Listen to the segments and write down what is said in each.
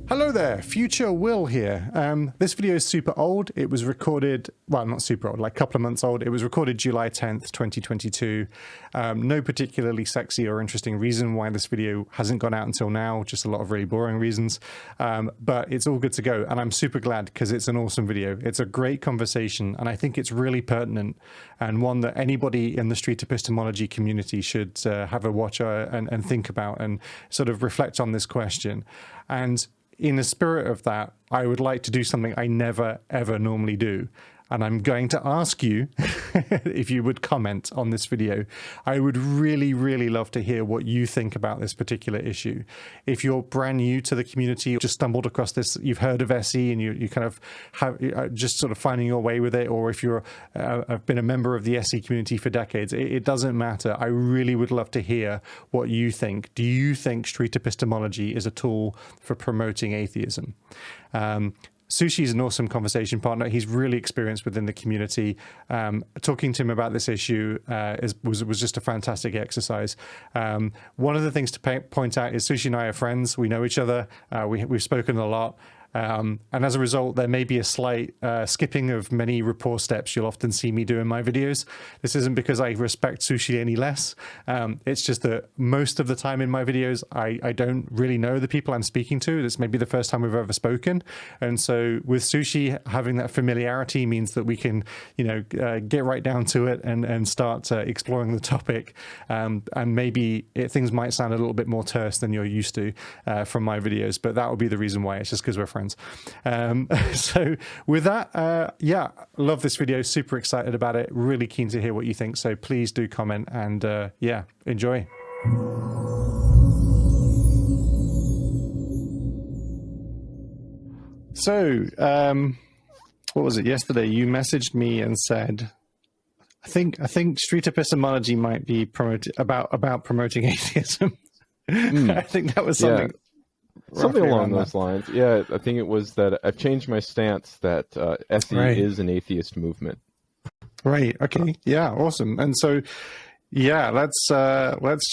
Hello there, Future Will here. This video is super old. It was recorded, well, not super old, like a couple of months old. It was recorded July 10th, 2022. No particularly sexy or interesting reason why this video hasn't gone out until now, just a lot of really boring reasons. But it's all good to go. And I'm super glad because it's an awesome video. It's a great conversation. And I think it's really pertinent and one that anybody in the street epistemology community should have a watch and think about and sort of reflect on this question. And in the spirit of that, I would like to do something I never, ever normally do. And I'm going to ask you if you would comment on this video. I would really, really love to hear what you think about this particular issue. If you're brand new to the community, just stumbled across this, you've heard of SE and you kind of have just sort of finding your way with it, or if you're have been a member of the SE community for decades, it doesn't matter. I really would love to hear what you think. Do you think street epistemology is a tool for promoting atheism? Sushi is an awesome conversation partner. He's really experienced within the community. Talking to him about this issue was just a fantastic exercise. One of the things to point out is Sushi and I are friends. We know each other. We've spoken a lot. And as a result, there may be a slight skipping of many rapport steps you'll often see me do in my videos. This isn't because I respect Sushi any less. It's just that most of the time in my videos, I don't really know the people I'm speaking to. This may be the first time we've ever spoken. And so with Sushi, having that familiarity means that we can, get right down to it and start exploring the topic. And maybe things might sound a little bit more terse than you're used to from my videos, but that would be the reason why. It's just because we're friends. So with that, yeah, love this video, super excited about it, really keen to hear what you think, so please do comment and yeah, enjoy. So what was it yesterday? You messaged me and said, I think street epistemology might be about promoting atheism. I think that was something. Yeah. Something along those lines. Yeah, I think it was that I've changed my stance that SE is an atheist movement. Right. Okay. Yeah. Awesome. And so, yeah, let's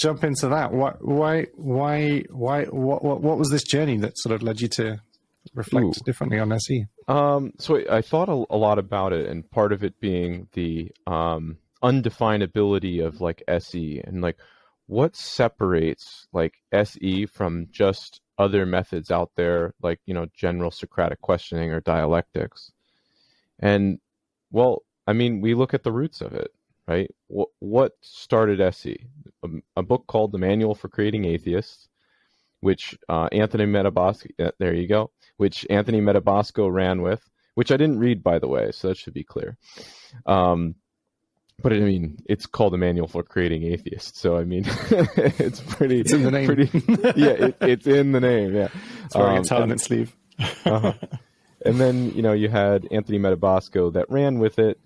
jump into that. What was this journey that sort of led you to reflect differently on SE? So I thought a lot about it, and part of it being the undefinability of like SE and like what separates like SE from just other methods out there, like, general Socratic questioning or dialectics. And, well, I mean, we look at the roots of it, right? What started SE? A book called The Manual for Creating Atheists, which Anthony Metabosco, there you go, which Anthony Metabosco ran with, which I didn't read, by the way, so that should be clear. But I mean, it's called a Manual for Creating Atheists, so I mean, it's pretty. It's in the name. Yeah, it's in the name. Yeah, it's wearing its heart on its sleeve. And then you had Anthony Metabosco that ran with it,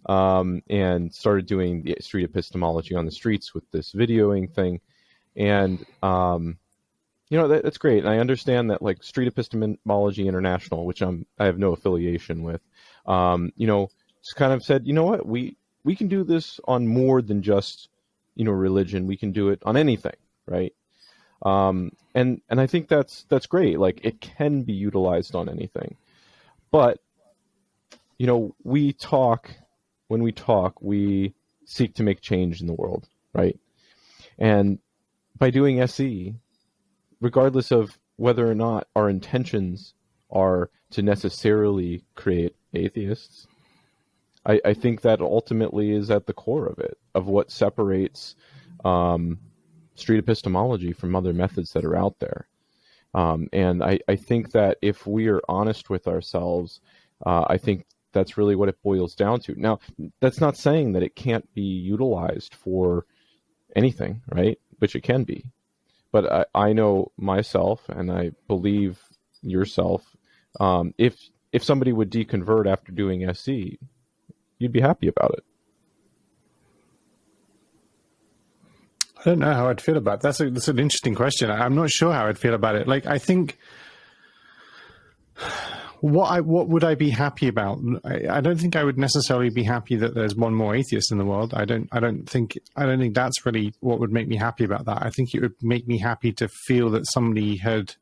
and started doing the street epistemology on the streets with this videoing thing, and that's great. And I understand that like Street Epistemology International, which I have no affiliation with, just kind of said, what we can do this on more than just, religion. We can do it on anything, right? And I think that's great. Like it can be utilized on anything. But, when we talk, we seek to make change in the world, right? And by doing SE, regardless of whether or not our intentions are to necessarily create atheists, I think that ultimately is at the core of it, of what separates street epistemology from other methods that are out there. And I think that if we are honest with ourselves, I think that's really what it boils down to. Now, that's not saying that it can't be utilized for anything, right? Which it can be. But I know myself, and I believe yourself, if somebody would deconvert after doing SE, you'd be happy about it. I don't know how I'd feel about it. That's an interesting question. I'm not sure how I'd feel about it. Like, I think what would I be happy about? I don't think I would necessarily be happy that there's one more atheist in the world. I don't think that's really what would make me happy about that. I think it would make me happy to feel that somebody had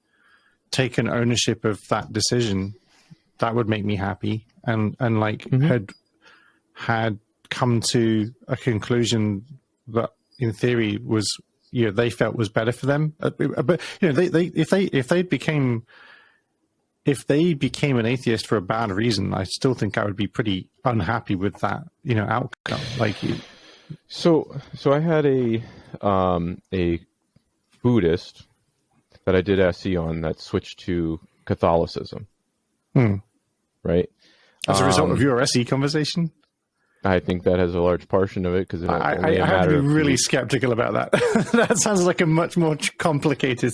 taken ownership of that decision, that would make me happy, and like had come to a conclusion that in theory was, you know, they felt was better for them. But you know, if they became an atheist for a bad reason, I still think I would be pretty unhappy with that, you know, outcome. Like you. So I had a Buddhist that I did SE on that switched to Catholicism. Right. As a result of your SE conversation? I think that has a large portion of it, because I have to be really skeptical about that. That sounds like a much more complicated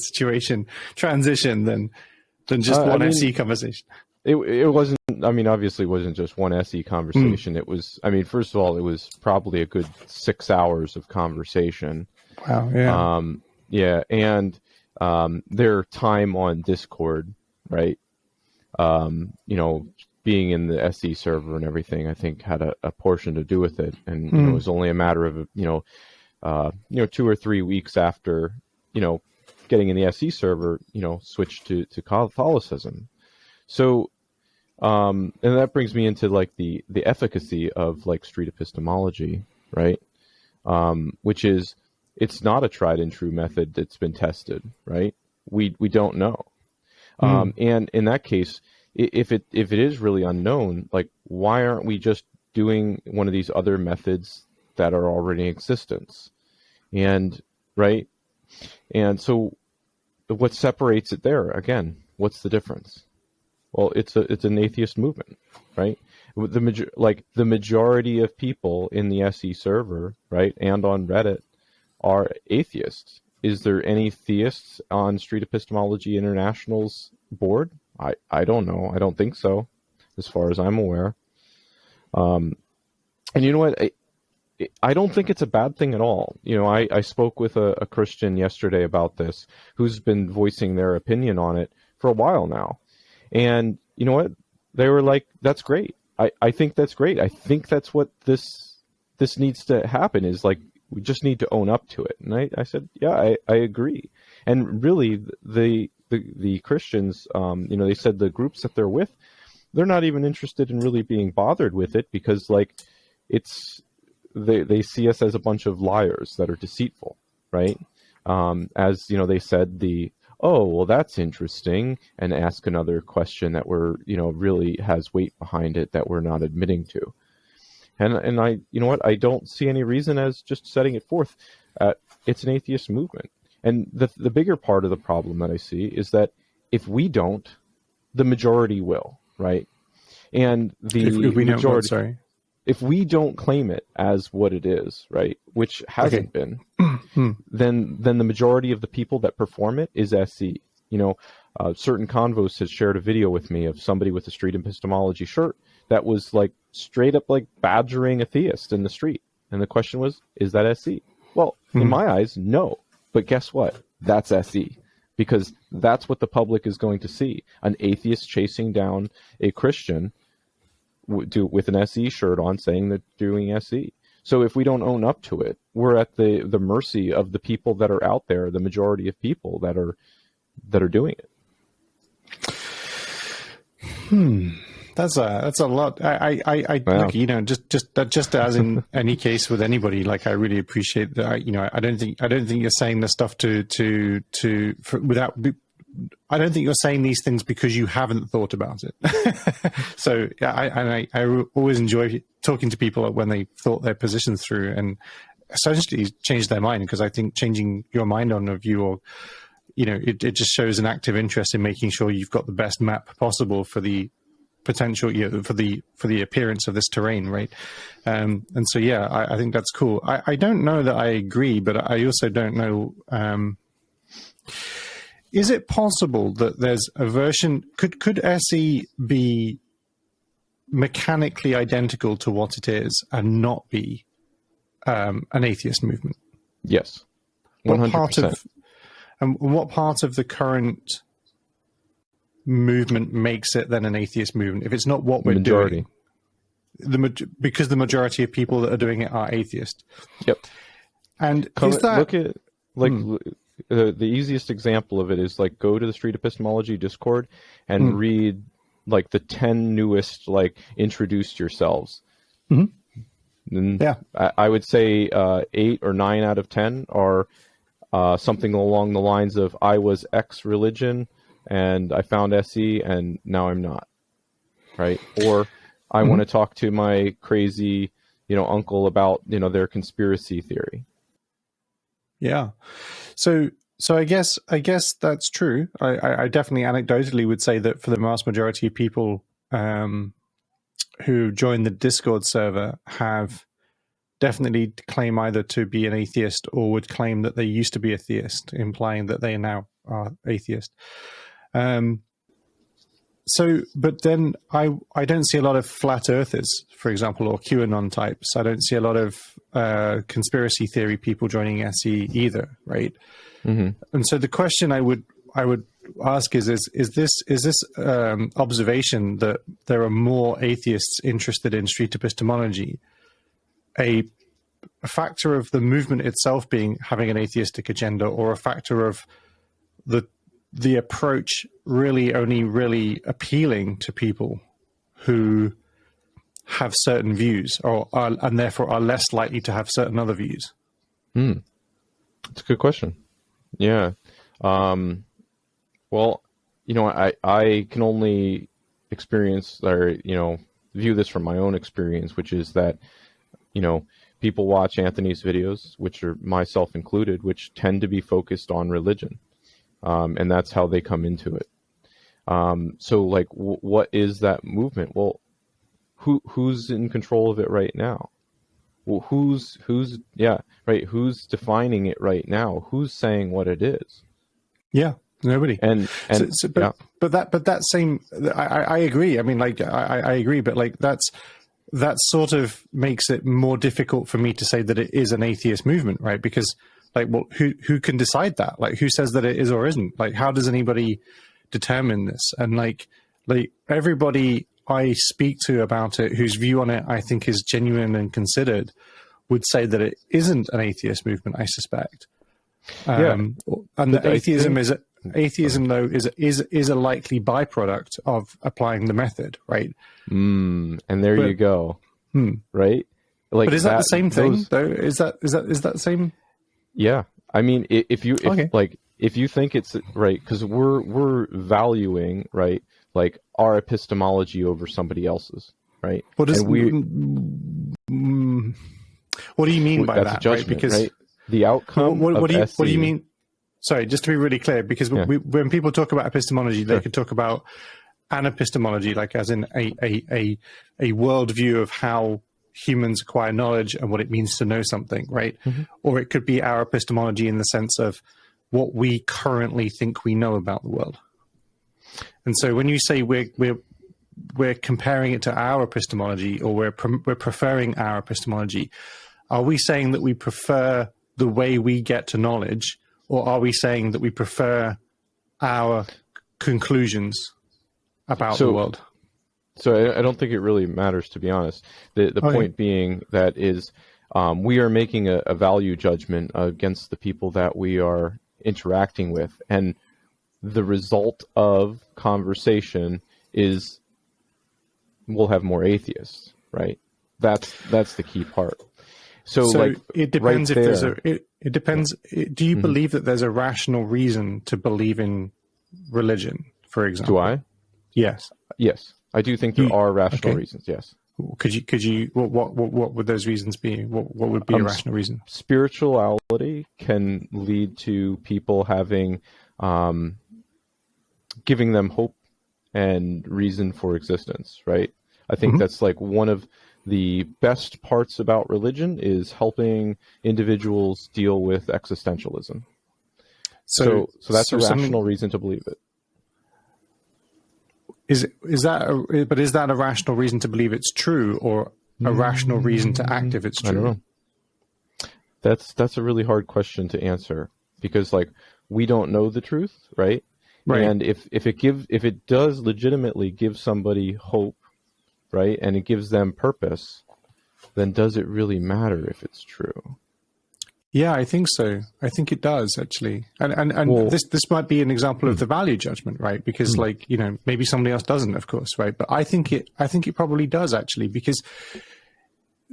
transition than just one SE conversation. It wasn't, I mean, obviously it wasn't just one SE conversation. It was, I mean, first of all, it was probably a good 6 hours of conversation. Wow, yeah. Yeah, and their time on Discord, right? You know, being in the SE server and everything, I think had a portion to do with it. And you know, it was only a matter of, 2 or 3 weeks after, you know, getting in the SE server, you know, switched to Catholicism. So, and that brings me into like the efficacy of like street epistemology, right? Which is, it's not a tried and true method that's been tested, right? We don't know. And in that case, if it is really unknown, like, why aren't we just doing one of these other methods that are already in existence? And right. And so what separates it there? Again, what's the difference? Well, it's an atheist movement, right? The majority of people in the SE server, right, and on Reddit are atheists. Is there any theists on Street Epistemology International's board? I don't know. I don't think so, as far as I'm aware. And you know what? I don't think it's a bad thing at all. You know, I spoke with a Christian yesterday about this, who's been voicing their opinion on it for a while now. And you know what? They were like, that's great. I think that's great. I think that's what this needs to happen, is like, we just need to own up to it. And I said, yeah, I agree. And really, the Christians, you know, they said the groups that they're with, they're not even interested in really being bothered with it, because like, they see us as a bunch of liars that are deceitful, right? As you know, they said oh, well, that's interesting, and ask another question that really has weight behind it that we're not admitting to. And I, you know what, I don't see any reason as just setting it forth. It's an atheist movement. And the bigger part of the problem that I see is that if we don't, the majority will, right? And if we don't claim it as what it is, right, which hasn't been, then the majority of the people that perform it is SE. You know, certain convos has shared a video with me of somebody with a street epistemology shirt that was like straight up like badgering a theist in the street. And the question was, is that SE? Well, in my eyes, no. But guess what? That's SE. Because that's what the public is going to see. An atheist chasing down a Christian with an SE shirt on, saying they're doing SE. So if we don't own up to it, we're at the mercy of the people that are out there, the majority of people that are doing it. That's a lot. Look, you know, just as in any case with anybody, like, I really appreciate that. You know, I don't think you're saying this stuff I don't think you're saying these things because you haven't thought about it. So I always enjoy talking to people when they thought their positions through and essentially change their mind, because I think changing your mind on a view, or, you know, it just shows an active interest in making sure you've got the best map possible for the potential, you know, for the appearance of this terrain, right? And so, yeah, I think that's cool. I don't know that I agree, but I also don't know. Is it possible that there's a version? Could SE be mechanically identical to what it is and not be an atheist movement? Yes, 100%. And what part of the current movement makes it then an atheist movement if it's not what we're doing? Because the majority of people that are doing it are atheist. Yep. And is that... look at like the easiest example of it is like go to the Street Epistemology Discord and read like the 10 newest like introduced yourselves. And Yeah. I would say 8 or 9 out of 10 are something along the lines of I was X religion and I found SE and now I'm not, right? Or I want to talk to my crazy, uncle about, their conspiracy theory. Yeah. So I guess that's true. I definitely anecdotally would say that for the vast majority of people who join the Discord server have definitely claim either to be an atheist or would claim that they used to be a theist, implying that they now are atheist. But then I don't see a lot of flat earthers, for example, or QAnon types. I don't see a lot of conspiracy theory people joining SE either, right? And so the question I would ask is this observation that there are more atheists interested in street epistemology a factor of the movement itself having an atheistic agenda, or a factor of the approach only really appealing to people who have certain views and therefore are less likely to have certain other views? That's a good question. Yeah. Well, I can only experience or, view this from my own experience, which is that, people watch Anthony's videos, which are myself included, which tend to be focused on religion. And that's how they come into it. So like, what is that movement? Well, who's in control of it right now? Well, who's defining it right now? Who's saying what it is? Yeah, nobody. But that same, I agree. I mean, like, I agree, but like that sort of makes it more difficult for me to say that it is an atheist movement, right? Because like, well, who can decide that? Like, who says that it is or isn't? Like, how does anybody determine this? And like everybody I speak to about it, whose view on it I think is genuine and considered, would say that it isn't an atheist movement, I suspect. And that atheism though is a likely byproduct of applying the method, right? And there you go. Right? Like, but is that the same thing though? Is that the same? Yeah. I mean, if you think it's right, because we're valuing, right, like our epistemology over somebody else's, right? What do you mean by that? Judgment, right? Because right? The outcome. What do you mean? Sorry, just to be really clear, because when people talk about epistemology, they could talk about an epistemology, like as in a worldview of how humans acquire knowledge and what it means to know something, right? Or it could be our epistemology in the sense of what we currently think we know about the world. And so when you say we're comparing it to our epistemology, or we're preferring our epistemology, are we saying that we prefer the way we get to knowledge, or are we saying that we prefer our conclusions about the world? So I don't think it really matters, to be honest. The point being that is we are making a value judgment against the people that we are interacting with, and the result of conversation is we'll have more atheists, right? That's the key part. So like, it depends right if there, there's it depends. Do you believe that there's a rational reason to believe in religion, for example? Do I? Yes. Yes, I do think there are rational reasons. Yes. Could you? What would those reasons be? What would be a rational reason? Spirituality can lead to people having, giving them hope and reason for existence. Right. I think that's like one of the best parts about religion is helping individuals deal with existentialism. So that's a rational reason to believe it. Is that a rational reason to believe it's true, or a rational reason to act if it's true? I don't know. That's a really hard question to answer, because like we don't know the truth, right? Right. And if it does legitimately give somebody hope, right, and it gives them purpose, then does it really matter if it's true? Yeah, I think so. I think it does actually, and Well, this might be an example of the value judgment, right? Because like maybe somebody else doesn't, of course, right? But I think it probably does actually, because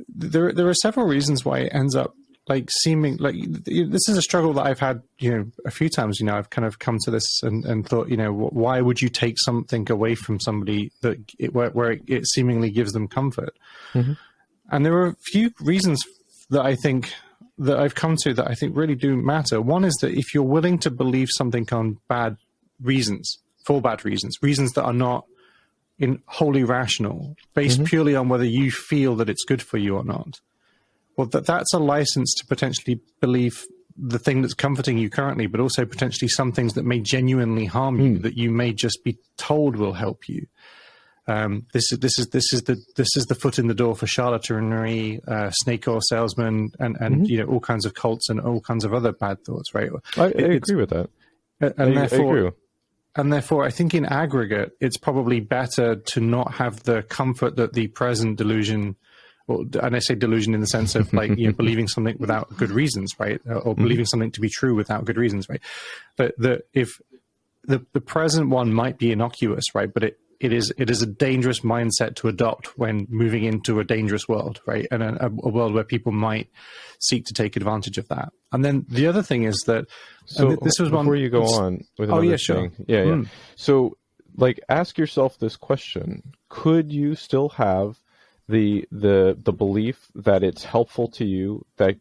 there are several reasons why it ends up like seeming like this is a struggle that I've had a few times. I've kind of come to this and thought why would you take something away from somebody that where it seemingly gives them comfort? mm-hmm. And there are a few reasons that I've come to that I think really do matter. One is that if you're willing to believe something on bad reasons, reasons that are not wholly rational, based purely on whether you feel that it's good for you or not, well, that's a license to potentially believe the thing that's comforting you currently, but also potentially some things that may genuinely harm you, that you may just be told will help you. This is the foot in the door for charlatanry, snake oil salesmen, and all kinds of cults and all kinds of other bad thoughts. Right? I agree with that, and I agree. And therefore, I think in aggregate, it's probably better to not have the comfort that the present delusion, and I say delusion in the sense of like believing something without good reasons, right, or believing something to be true without good reasons, right. But if the present one might be innocuous, right, but it is a dangerous mindset to adopt when moving into a dangerous world, right, and a world where people might seek to take advantage of that. And then the other thing is that this was before you go on with another thing. Yeah. So, like, ask yourself this question: could you still have the belief that it's helpful to you, that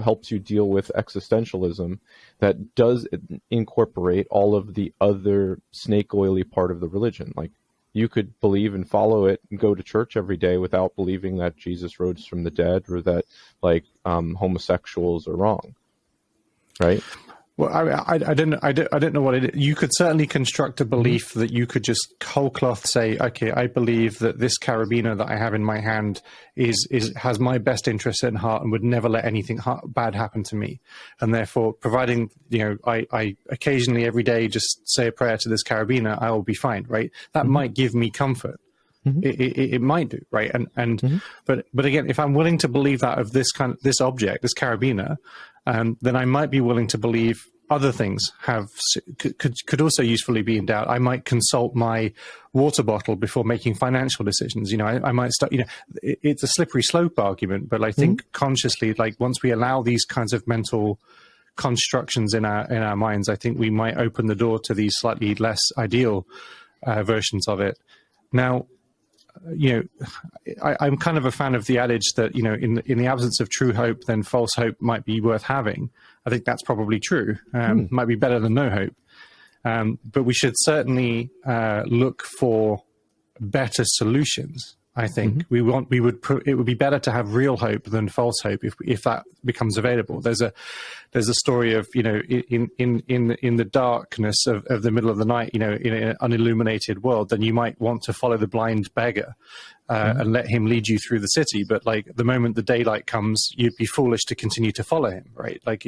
helps you deal with existentialism, that does incorporate all of the other snake oily part of the religion? Like, you could believe and follow it and go to church every day without believing that Jesus rose from the dead, or that like homosexuals are wrong, right? Well, I don't know what it is. You could certainly construct a belief that you could just whole cloth say, okay, I believe that this carabiner that I have in my hand has my best interest at heart and would never let anything bad happen to me. And therefore, providing, I occasionally every day just say a prayer to this carabiner, I will be fine, right? That might give me comfort. It might do, right? But again, if I'm willing to believe that of this object, this carabiner, then I might be willing to believe other things could also usefully be in doubt. I might consult my water bottle before making financial decisions. I might start. It's a slippery slope argument, but I think consciously, like once we allow these kinds of mental constructions in our minds, I think we might open the door to these slightly less ideal versions of it. Now, I'm kind of a fan of the adage that, in the absence of true hope, then false hope might be worth having. I think that's probably true. Might be better than no hope. But we should certainly look for better solutions. I think it would be better to have real hope than false hope if that becomes available. There's a story of in the darkness of the middle of the night, in an unilluminated world, then you might want to follow the blind beggar and let him lead you through the city. But like the moment the daylight comes, you'd be foolish to continue to follow him, right? Like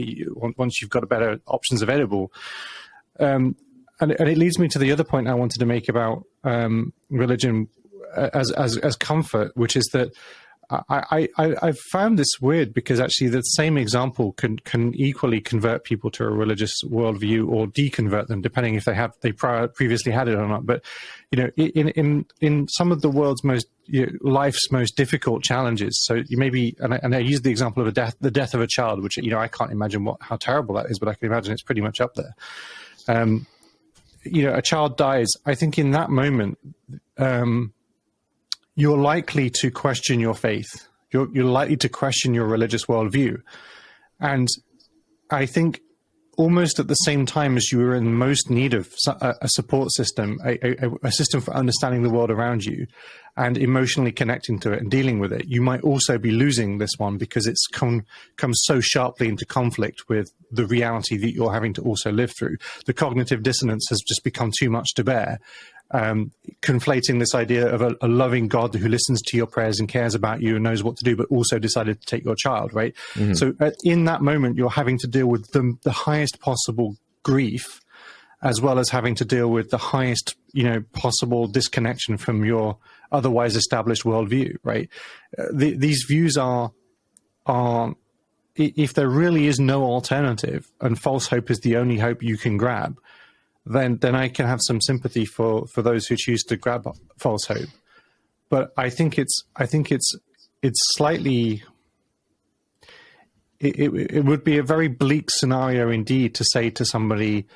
once you've got better options available. And it leads me to the other point I wanted to make about religion as comfort, which is that I've found this weird, because actually the same example can equally convert people to a religious worldview or deconvert them, depending if they previously had it or not. But in some of the world's life's most difficult challenges, so you maybe and I use the example of the death of a child, which I can't imagine how terrible that is, but I can imagine it's pretty much up there. A child dies. I think in that moment, you're likely to question your faith. You're likely to question your religious worldview. And I think almost at the same time as you are in most need of a support system, a system for understanding the world around you and emotionally connecting to it and dealing with it, you might also be losing this one because it's come so sharply into conflict with the reality that you're having to also live through. The cognitive dissonance has just become too much to bear. Conflating this idea of a loving God who listens to your prayers and cares about you and knows what to do, but also decided to take your child, right? So in that moment, you're having to deal with the highest possible grief, as well as having to deal with the highest, possible disconnection from your otherwise established worldview, right? These views are if there really is no alternative and false hope is the only hope you can grab, then I can have some sympathy for those who choose to grab false hope. But I think it's slightly. It would be a very bleak scenario indeed to say to somebody,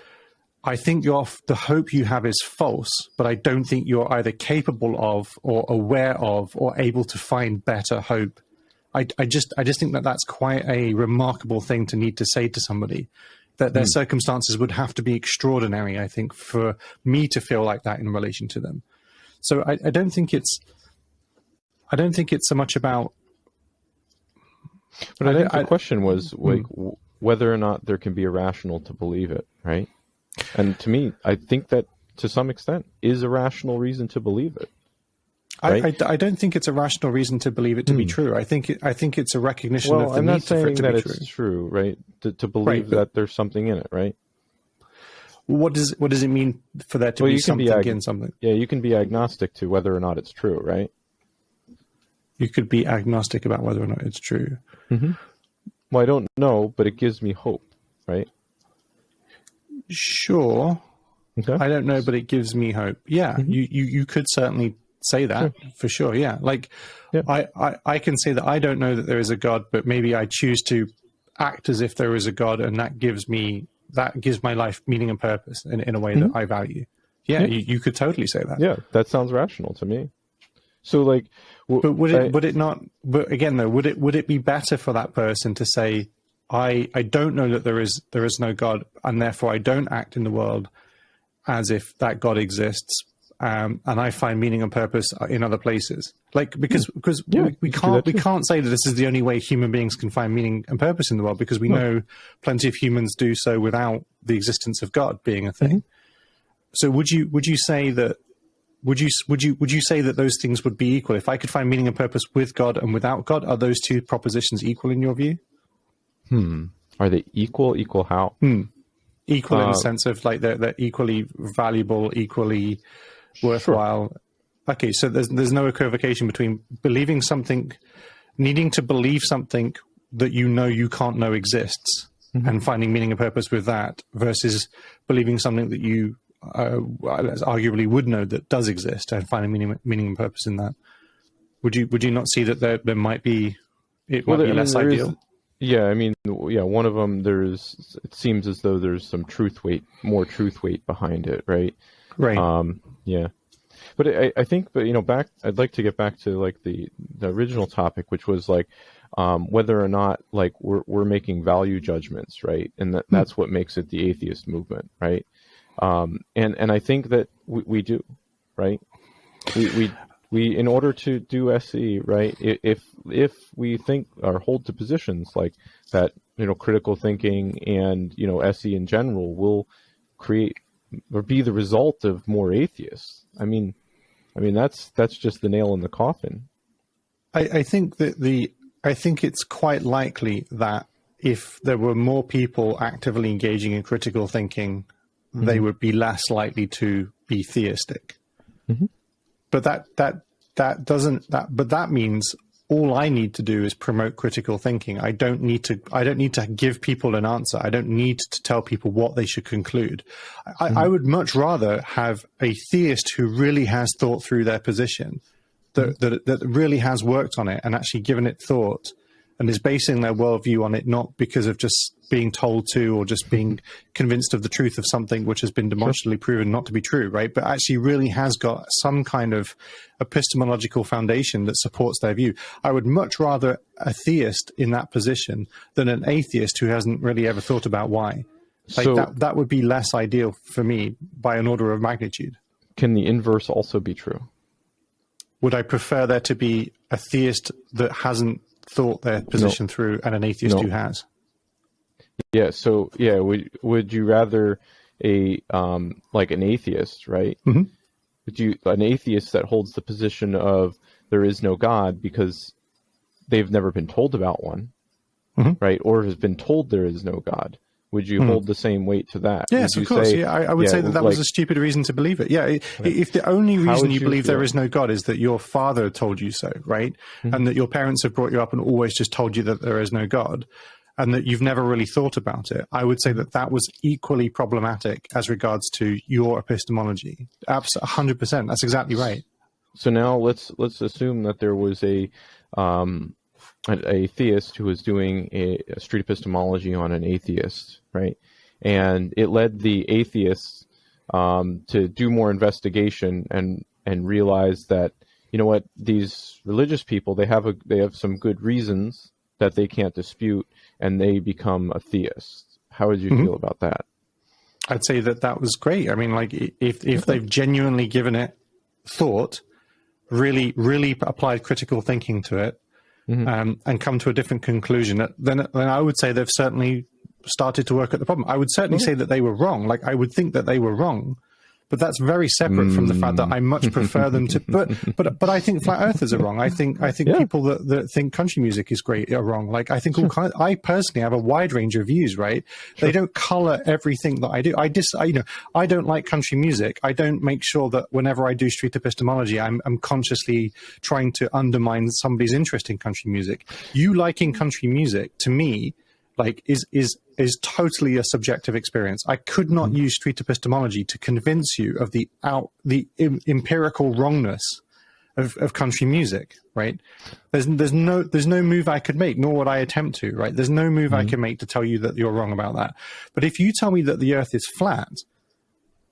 I think the hope you have is false, but I don't think you're either capable of or aware of or able to find better hope. I just think that that's quite a remarkable thing to need to say to somebody, that their circumstances would have to be extraordinary, I think, for me to feel like that in relation to them. So I don't think it's so much about. But I think the question was like whether or not there can be a rational to believe it, right? And to me, I think that to some extent is a rational reason to believe it. Right? I don't think it's a rational reason to believe it to be true. I think it's a recognition of the I'm need not saying for it to that be it's true, right? To believe that there's something in it, right? What does it mean for there to be something in something? Yeah, you can be agnostic to whether or not it's true, right? You could be agnostic about whether or not it's true. Mm-hmm. Well, I don't know, but it gives me hope, right? Sure. Okay. I don't know, but it gives me hope. Yeah, you could certainly say that for sure. Yeah, like I can say that I don't know that there is a God, but maybe I choose to act as if there is a God, and that gives my life meaning and purpose in a way that I value. Yeah, you could totally say that. Yeah, that sounds rational to me. So like, but would it not? But again, though, would it be better for that person to say, I don't know that there is no God, and therefore I don't act in the world as if that God exists, and I find meaning and purpose in other places. Like because we can't say that this is the only way human beings can find meaning and purpose in the world, because we know plenty of humans do so without the existence of God being a thing. So would you say that? Would you say that those things would be equal? If I could find meaning and purpose with God and without God, are those two propositions equal in your view? Are they equal? Equal how? Equal in the sense of like they're equally valuable, equally worthwhile. Sure. Okay, so there's no equivocation between believing something, needing to believe something that you know you can't know exists, and finding meaning and purpose with that, versus believing something that you arguably would know that does exist and finding meaning and purpose in that. Would you not see that there might be less ideal? One of them, it seems as though there's some more truth weight behind it, right? Right. But I think, I'd like to get back to like the original topic, which was like whether or not like we're making value judgments, right? And that's what makes it the atheist movement, right? And I think that we do, right? We in order to do SE, right? If we think or hold to positions like that, critical thinking and SE in general will create or be the result of more atheists. I mean that's just the nail in the coffin. I think it's quite likely that if there were more people actively engaging in critical thinking, they would be less likely to be theistic. But that means all I need to do is promote critical thinking. I don't need to give people an answer. I don't need to tell people what they should conclude. I would much rather have a theist who really has thought through their position, that really has worked on it and actually given it thought, and is basing their worldview on it, not because of just being told to or just being convinced of the truth of something which has been demonstrably proven not to be true, right? But actually really has got some kind of epistemological foundation that supports their view. I would much rather a theist in that position than an atheist who hasn't really ever thought about why. That would be less ideal for me by an order of magnitude. Can the inverse also be true? Would I prefer there to be a theist that hasn't thought their position through and an atheist who has? Yeah. So would you rather like an atheist, right? An atheist that holds the position of there is no God because they've never been told about one, right? Or has been told there is no God. Would you hold the same weight to that? Yes, of course. I would say that was a stupid reason to believe it. Yeah, if the only reason you believe there is no God is that your father told you so, right? And that your parents have brought you up and always just told you that there is no God, and that you've never really thought about it, I would say that that was equally problematic as regards to your epistemology. Absolutely, 100%. That's exactly right. So now let's assume that there was a theist who was doing a street epistemology on an atheist, right? And it led the atheists to do more investigation and realize that, you know what, these religious people, they have some good reasons that they can't dispute, and they become a theist. How would you feel about that? I'd say that that was great. I mean, like if they've genuinely given it thought, really applied critical thinking to it, and come to a different conclusion, then I would say they've certainly started to work at the problem. I would certainly say that they were wrong. Like, I would think that they were wrong, but that's very separate from the fact that I much prefer them to. But I think flat earthers are wrong. I think people that think country music is great are wrong. Like, I think I personally have a wide range of views. Right? Sure. They don't color everything that I do. I don't like country music. I don't make sure that whenever I do street epistemology, I'm consciously trying to undermine somebody's interest in country music. You liking country music, to me, like is totally a subjective experience. I could not use street epistemology to convince you of the empirical wrongness of country music, right? There's no move I could make, nor would I attempt to, right? There's no move I can make to tell you that you're wrong about that. But if you tell me that the earth is flat,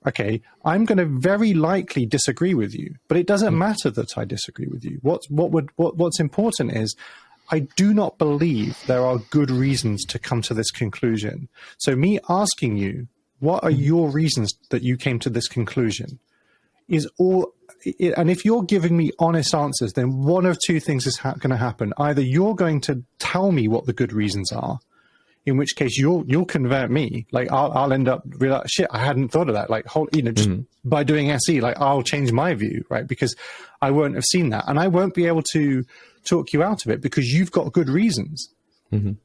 okay, I'm going to very likely disagree with you, but it doesn't matter that I disagree with you. What's important is, I do not believe there are good reasons to come to this conclusion. So me asking you, what are your reasons that you came to this conclusion, is all. And if you're giving me honest answers, then one of two things is going to happen. Either you're going to tell me what the good reasons are, in which case you'll convert me. Like, I'll end up realizing, shit, I hadn't thought of that. Like, just by doing SE, like, I'll change my view, right? Because I won't have seen that, and I won't be able to talk you out of it because you've got good reasons.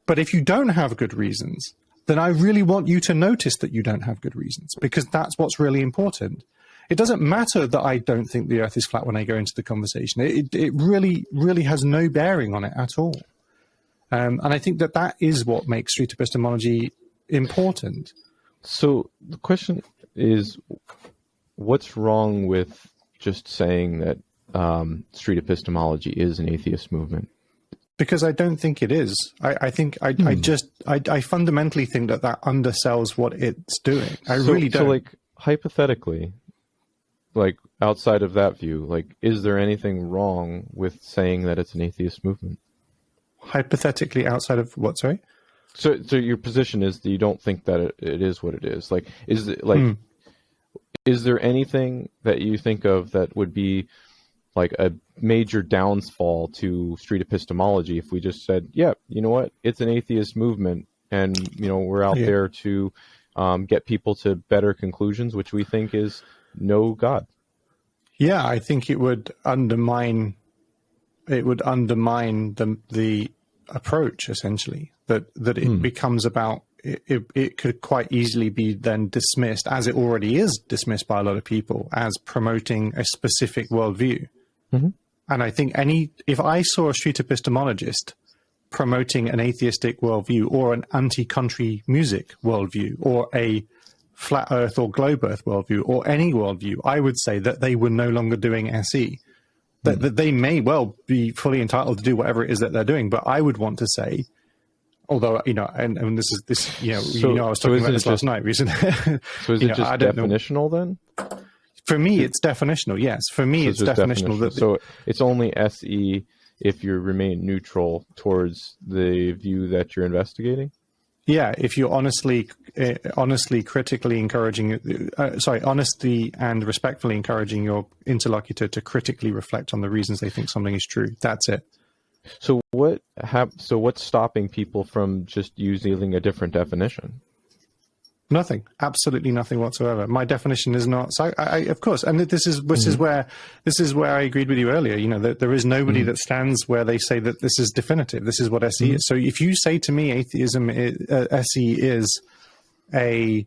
But if you don't have good reasons, then I really want you to notice that you don't have good reasons, because that's what's really important. It doesn't matter that I don't think the earth is flat when I go into the conversation. It really has no bearing on it at all. And I think that is what makes street epistemology important. So the question is, what's wrong with just saying that street epistemology is an atheist movement? Because I don't think it is. I fundamentally think that undersells what it's doing. I really don't. So, like, hypothetically, like, outside of that view, like, is there anything wrong with saying that it's an atheist movement? Hypothetically, outside of what? Sorry. So your position is that you don't think that it is what it is. Like, is it like? Is there anything that you think of that would be like a major downfall to street epistemology if we just said, yeah, you know what, it's an atheist movement, and, you know, we're out there to get people to better conclusions, which we think is no God? Yeah, I think it would undermine the approach, essentially, that it becomes about. It could quite easily be then dismissed, as it already is dismissed by a lot of people, as promoting a specific worldview. And I think if I saw a street epistemologist promoting an atheistic worldview, or an anti-country music worldview, or a flat earth or globe earth worldview, or any worldview, I would say that they were no longer doing SE. That they may well be fully entitled to do whatever it is that they're doing, but I would want to say, although, you know, and this, you know, I was talking about this last night recently. So is it just definitional then? For me, it's definitional. Yes, for me, it's definitional. So it's only SE if you remain neutral towards the view that you're investigating. Yeah, if you're honestly, critically encouraging, honestly and respectfully encouraging your interlocutor to critically reflect on the reasons they think something is true. That's it. So what's stopping people from just using a different definition? Nothing, absolutely nothing whatsoever. My definition is not. So of course, and this is where I agreed with you earlier. You know, that there is nobody that stands where they say that this is definitive. This is what SE is. So if you say to me, atheism, SE is a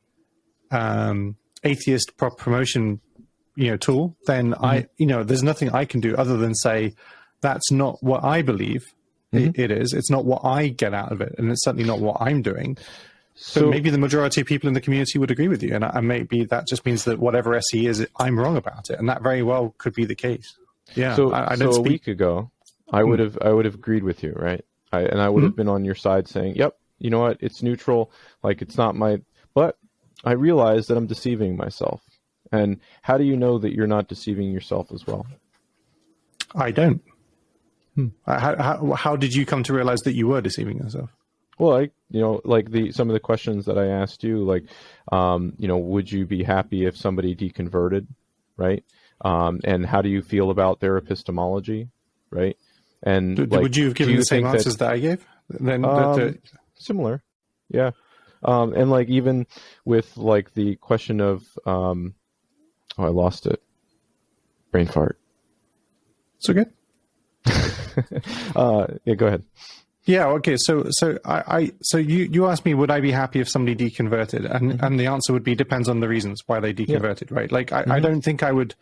atheist promotion, you know, tool, then there's nothing I can do other than say that's not what I believe. It is. It's not what I get out of it, and it's certainly not what I'm doing. So maybe the majority of people in the community would agree with you, and maybe that just means that whatever SE is, I'm wrong about it, and that very well could be the case. Yeah. So, I don't a week ago, I would have agreed with you, right? I would have been on your side saying, "Yep, you know what? It's neutral. Like it's not my." But I realize that I'm deceiving myself. And how do you know that you're not deceiving yourself as well? I don't. How did you come to realize that you were deceiving yourself? Well, like some of the questions that I asked you, like, would you be happy if somebody deconverted, right? And how do you feel about their epistemology, right? And would you have given the same answers that I gave? Then similar, yeah. And like even with like the question of, I lost it. Brain fart. It's okay. Yeah, go ahead. Yeah. Okay. So you asked me, would I be happy if somebody deconverted? And the answer would be depends on the reasons why they deconverted, right? Like I don't think I would.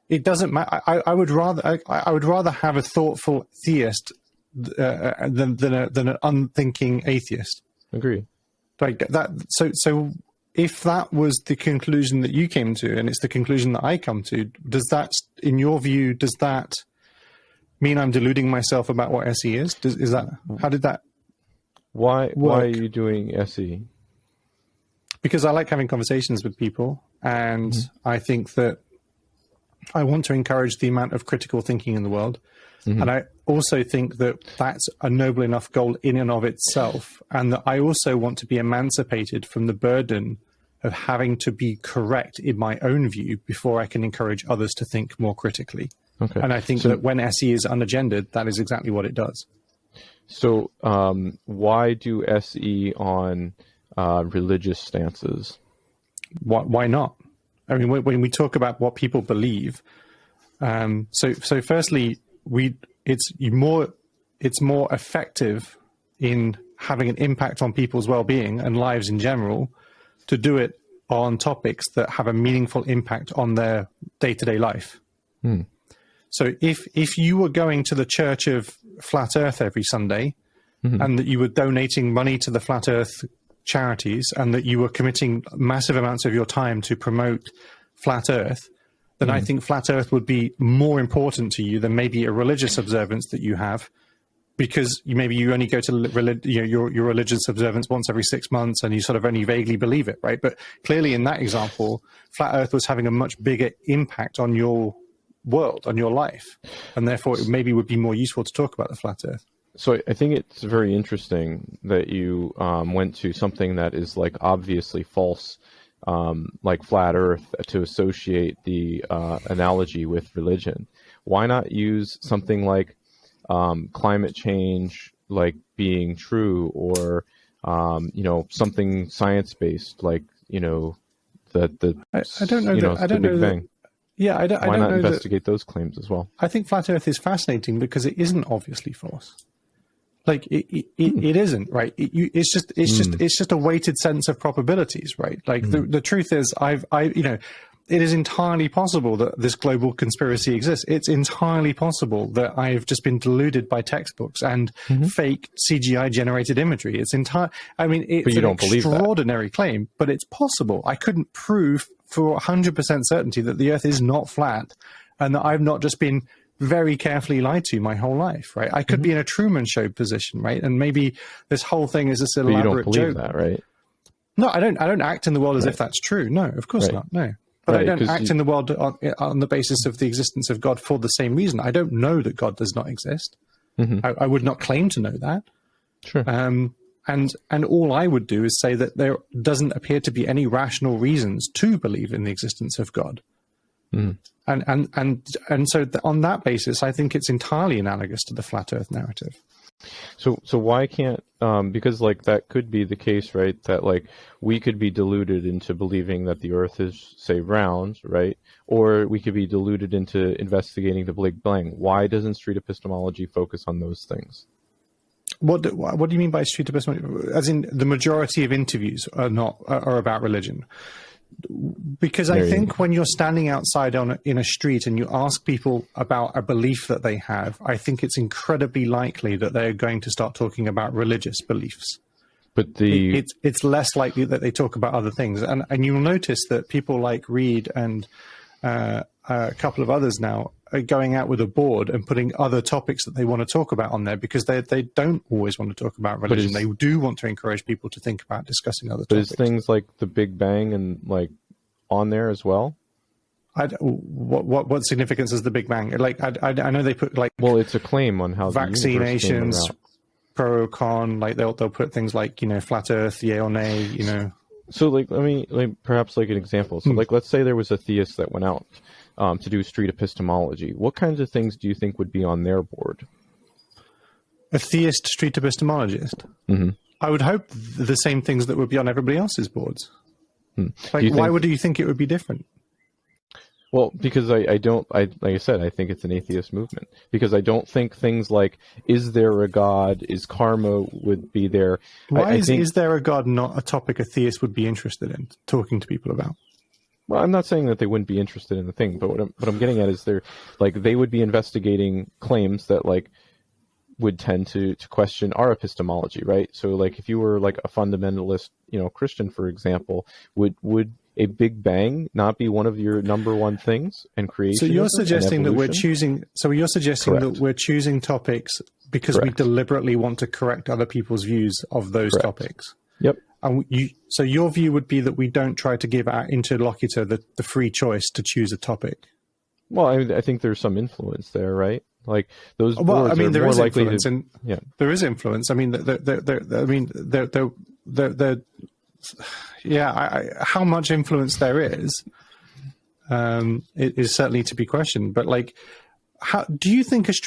It doesn't matter. I would rather have a thoughtful theist than an unthinking atheist. Agree. Like that. So if that was the conclusion that you came to, and it's the conclusion that I come to, does that, in your view, does that mean I'm deluding myself about what SE is? Is that, how did that Why work? are you doing SE? Because I like having conversations with people, and I think that I want to encourage the amount of critical thinking in the world. And I also think that that's a noble enough goal in and of itself, and that I also want to be emancipated from the burden of having to be correct in my own view before I can encourage others to think more critically. Okay. And I think that when SE is unagendered, that is exactly what it does. So why do SE on religious stances? Why not? I mean, when we talk about what people believe, so firstly, it's more effective in having an impact on people's well-being and lives in general to do it on topics that have a meaningful impact on their day-to-day life. So if you were going to the Church of Flat Earth every Sunday, and that you were donating money to the Flat Earth charities, and that you were committing massive amounts of your time to promote Flat Earth, then I think Flat Earth would be more important to you than maybe a religious observance that you have, because maybe you only go to your religious observance once every 6 months, and you sort of only vaguely believe it, right? But clearly in that example, Flat Earth was having a much bigger impact on your world, on your life, and therefore it maybe would be more useful to talk about the Flat Earth. So I think it's very interesting that you went to something that is like obviously false, like flat Earth, to associate the analogy with religion. Why not use something like climate change, like being true, or something science-based, like I don't know. I don't know Big Bang. Yeah, I don't. Why not investigate those claims as well? I think Flat Earth is fascinating because it isn't obviously false. Like it isn't, right? It's just a weighted sense of probabilities, right? Like the truth is, it is entirely possible that this global conspiracy exists. It's entirely possible that I've just been deluded by textbooks and fake CGI generated imagery. It's I mean, it's an extraordinary claim, but it's possible. I couldn't prove for 100% certainty that the Earth is not flat, and that I've not just been very carefully lied to my whole life, right? I could be in a Truman Show position, right? And maybe this whole thing is this elaborate joke. But you don't believe that, right? No, I don't act in the world as if that's true. No, of course not. No. But I don't act in the world on the basis of the existence of God for the same reason. I don't know that God does not exist. I would not claim to know that. Sure. And all I would do is say that there doesn't appear to be any rational reasons to believe in the existence of God. And so on that basis, I think it's entirely analogous to the flat Earth narrative. So why can't, because like that could be the case, right? That like we could be deluded into believing that the Earth is, say, round, right? Or we could be deluded into investigating the Big Bang. Why doesn't street epistemology focus on those things? What do you mean by street epistemology? As in the majority of interviews are about religion. Because I think when you're standing outside in a street and you ask people about a belief that they have, I think it's incredibly likely that they're going to start talking about religious beliefs. But it's less likely that they talk about other things. And you'll notice that people like Reed and a couple of others now are going out with a board and putting other topics that they want to talk about on there, because they don't always want to talk about religion. They do want to encourage people to think about discussing other topics. But is things like the Big Bang and like on there as well? What significance is the Big Bang? Like I know they put like, well, it's a claim on how vaccinations, pro or con. Like they'll put things like, flat Earth, yay or nay. So like let me perhaps like an example. So like let's say there was a theist that went out to do street epistemology. What kinds of things do you think would be on their board? A theist street epistemologist? Mm-hmm. I would hope the same things that would be on everybody else's boards. Like, why would you think it would be different? Well, because I like I said, I think it's an atheist movement. Because I don't think things like, is there a God, is karma would be there. Why is there a God not a topic a theist would be interested in talking to people about? Well, I'm not saying that they wouldn't be interested in the thing, but what I'm getting at is they would be investigating claims that like would tend to question our epistemology, right? So like if you were like a fundamentalist, Christian, for example, would a Big Bang not be one of your number one things and creation? So you're suggesting that we're choosing. So you're suggesting Correct. that we're choosing topics because Correct. we deliberately want to correct other people's views of those Correct. topics. Yep. And so your view would be that we don't try to give our interlocutor the free choice to choose a topic. Well, I think there's some influence there, right? Like those boards well, I mean, there are more is likely influence, to, and yeah, there is influence. I mean, how much influence there is, it is certainly to be questioned. But like, how do you think if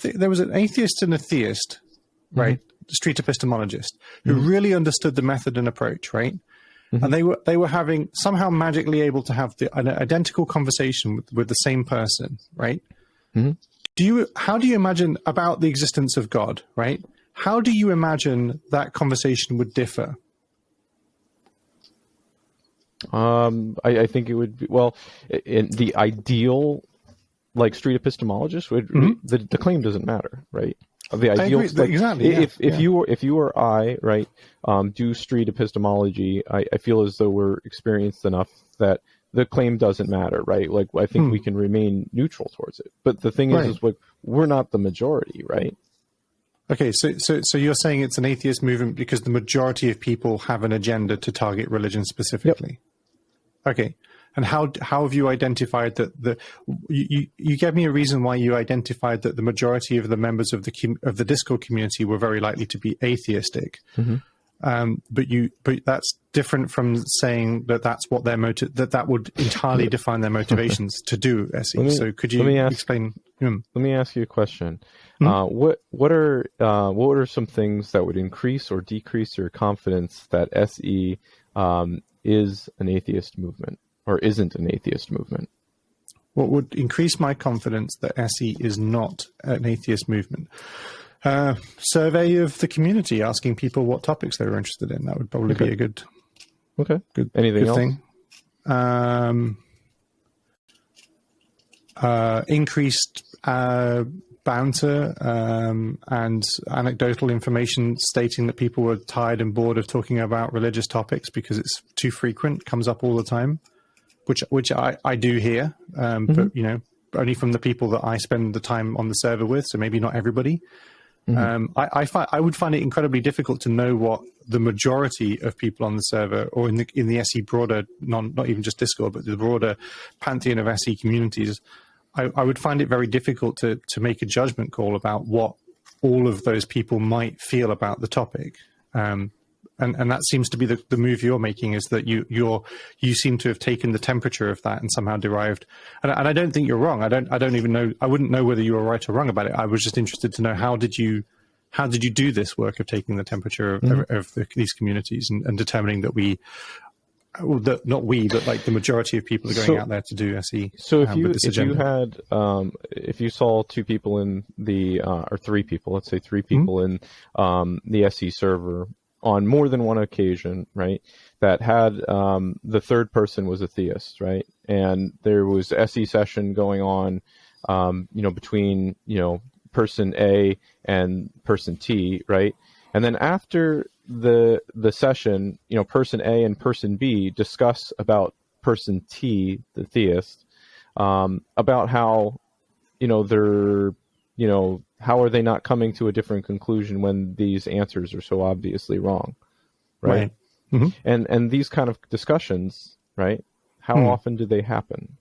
there was an atheist and a theist, right, street epistemologist who really understood the method and approach, right? And they were having somehow magically able to have an identical conversation with the same person, right? How do you imagine about the existence of God, right? How do you imagine that conversation would differ? I think it would be, well, in the ideal, like street epistemologist would the claim doesn't matter, right? The ideal, like, exactly. If you or I, right, do street epistemology, I feel as though we're experienced enough that the claim doesn't matter, right? Like I think we can remain neutral towards it. But the thing is like we're not the majority, right? Okay, so you're saying it's an atheist movement because the majority of people have an agenda to target religion specifically. Yep. Okay. And how have you identified that you gave me a reason why you identified that the majority of the members of the Discord community were very likely to be atheistic, but that's different from saying that that's what their that would entirely define their motivations to do SE. So could you explain? Let me ask you a question. What are some things that would increase or decrease your confidence that SE is an atheist movement? Or isn't an atheist movement? What would increase my confidence that SE is not an atheist movement? Survey of the community, asking people what topics they were interested in. That would probably be a good. Okay. Good. Anything else? Thing. Increased banter and anecdotal information stating that people were tired and bored of talking about religious topics because it's too frequent, comes up all the time. Which I do hear, but only from the people that I spend the time on the server with. So maybe not everybody. I would find it incredibly difficult to know what the majority of people on the server or in the SE broader, not even just Discord, but the broader pantheon of SE communities. I would find it very difficult to make a judgment call about what all of those people might feel about the topic. And that seems to be the move you're making, is that you seem to have taken the temperature of that and somehow derived. And I don't think you're wrong. I don't even know. I wouldn't know whether you were right or wrong about it. I was just interested to know how did you do this work of taking the temperature of these communities and determining that not we, but like the majority of people are going out there to do SE. So if you saw two people in the or three people, let's say three people in the SE server on more than one occasion, right, that had the third person was a theist, right, and there was SE session going on, between person A and person T, right, and then after the session, person A and person B discuss about person T, the theist, about how they're how are they not coming to a different conclusion when these answers are so obviously wrong, right? Mm-hmm. And these kind of discussions, right, how often do they happen?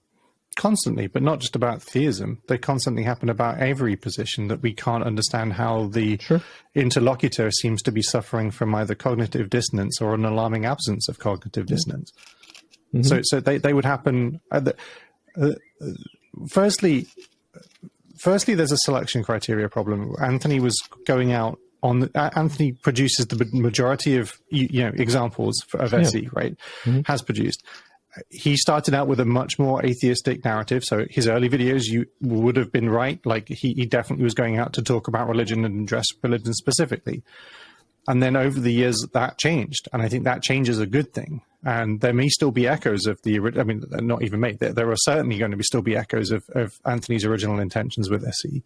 Constantly, but not just about theism. They constantly happen about every position, that we can't understand how the interlocutor seems to be suffering from either cognitive dissonance or an alarming absence of cognitive dissonance. So they would happen. Firstly, there's a selection criteria problem. Anthony was going out on. Anthony produces the majority of examples of SE, right? Has produced. He started out with a much more atheistic narrative. So his early videos, you would have been right. Like he definitely was going out to talk about religion and address religion specifically. And then over the years, that changed. And I think that change is a good thing. And there may still be echoes of not even made. There are certainly going to still be echoes of Anthony's original intentions with SE.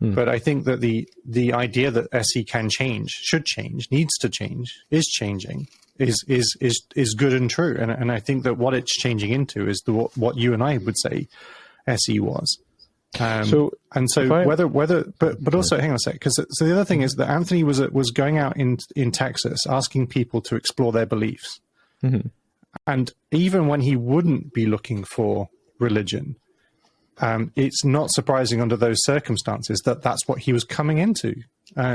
But I think that the idea that SE can change, should change, needs to change, is changing, is good and true. And I think that what it's changing into is what you and I would say SE was. Also hang on a sec, because the other thing is that Anthony was going out in Texas asking people to explore their beliefs. And even when he wouldn't be looking for religion, it's not surprising under those circumstances that that's what he was coming into.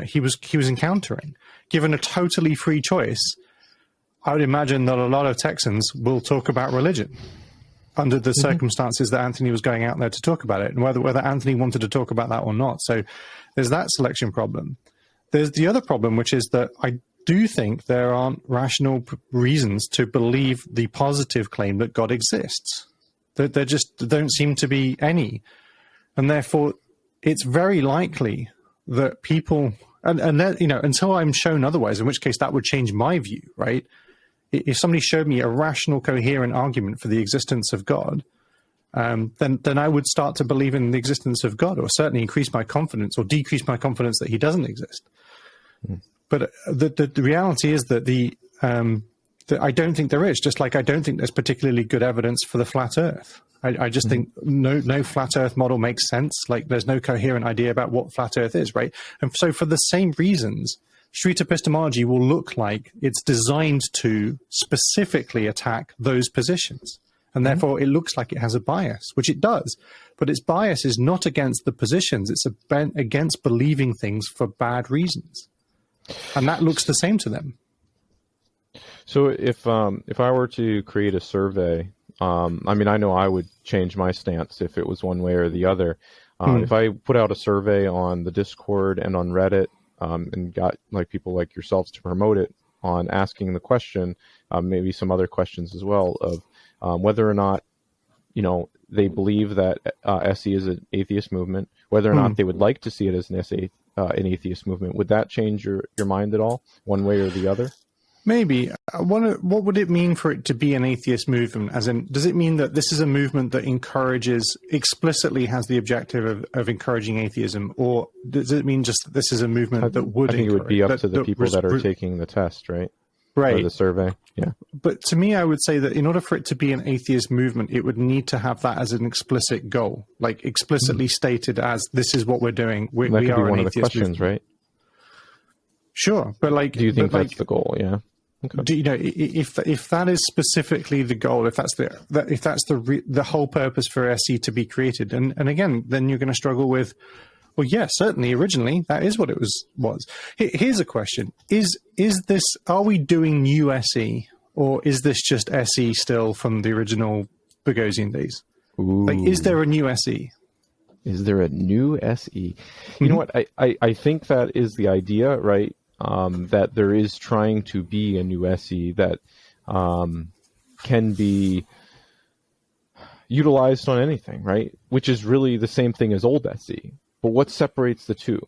He was encountering. Given a totally free choice, I would imagine that a lot of Texans will talk about religion under the circumstances that Anthony was going out there to talk about it, and whether Anthony wanted to talk about that or not. So there's that selection problem. There's the other problem, which is that I do think there aren't rational reasons to believe the positive claim that God exists. There just don't seem to be any. And therefore, it's very likely that people, until I'm shown otherwise, in which case that would change my view, right? If somebody showed me a rational, coherent argument for the existence of God, then I would start to believe in the existence of God, or certainly increase my confidence or decrease my confidence that he doesn't exist. But the reality is that I don't think there is, just like I don't think there's particularly good evidence for the flat earth. I just think no flat earth model makes sense. Like there's no coherent idea about what flat earth is, right? And so for the same reasons, street epistemology will look like it's designed to specifically attack those positions. And therefore it looks like it has a bias, which it does. But its bias is not against the positions. It's against believing things for bad reasons. And that looks the same to them. So if I were to create a survey, I know I would change my stance if it was one way or the other. If I put out a survey on the Discord and on Reddit, and got people like yourselves to promote it on asking the question, maybe some other questions as well, of whether or not they believe that SE is an atheist movement, whether or not they would like to see it as an atheist movement. Would that change your mind at all, one way or the other? Maybe. What would it mean for it to be an atheist movement? As in, does it mean that this is a movement that explicitly has the objective of encouraging atheism? Or does it mean just that this is a movement that would I think it would be up to the people that are taking the test, right? Right. Or the survey, yeah. But to me, I would say that in order for it to be an atheist movement, it would need to have that as an explicit goal, like explicitly stated as this is what we're doing. We that could are be one an of the atheist questions, movement. right? Sure, but do you think that's the goal? Yeah. Okay. If that is specifically the goal, if that's the whole purpose for SE to be created, and again, then you're going to struggle with, well, yeah, certainly originally that is what it was. Here's a question: Is this? Are we doing new SE, or is this just SE still from the original Bogosian days? Ooh. Like, is there a new SE? Is there a new SE? You know what? I think that is the idea, right? That there is trying to be a new SE that can be utilized on anything, right? Which is really the same thing as old SE. But what separates the two?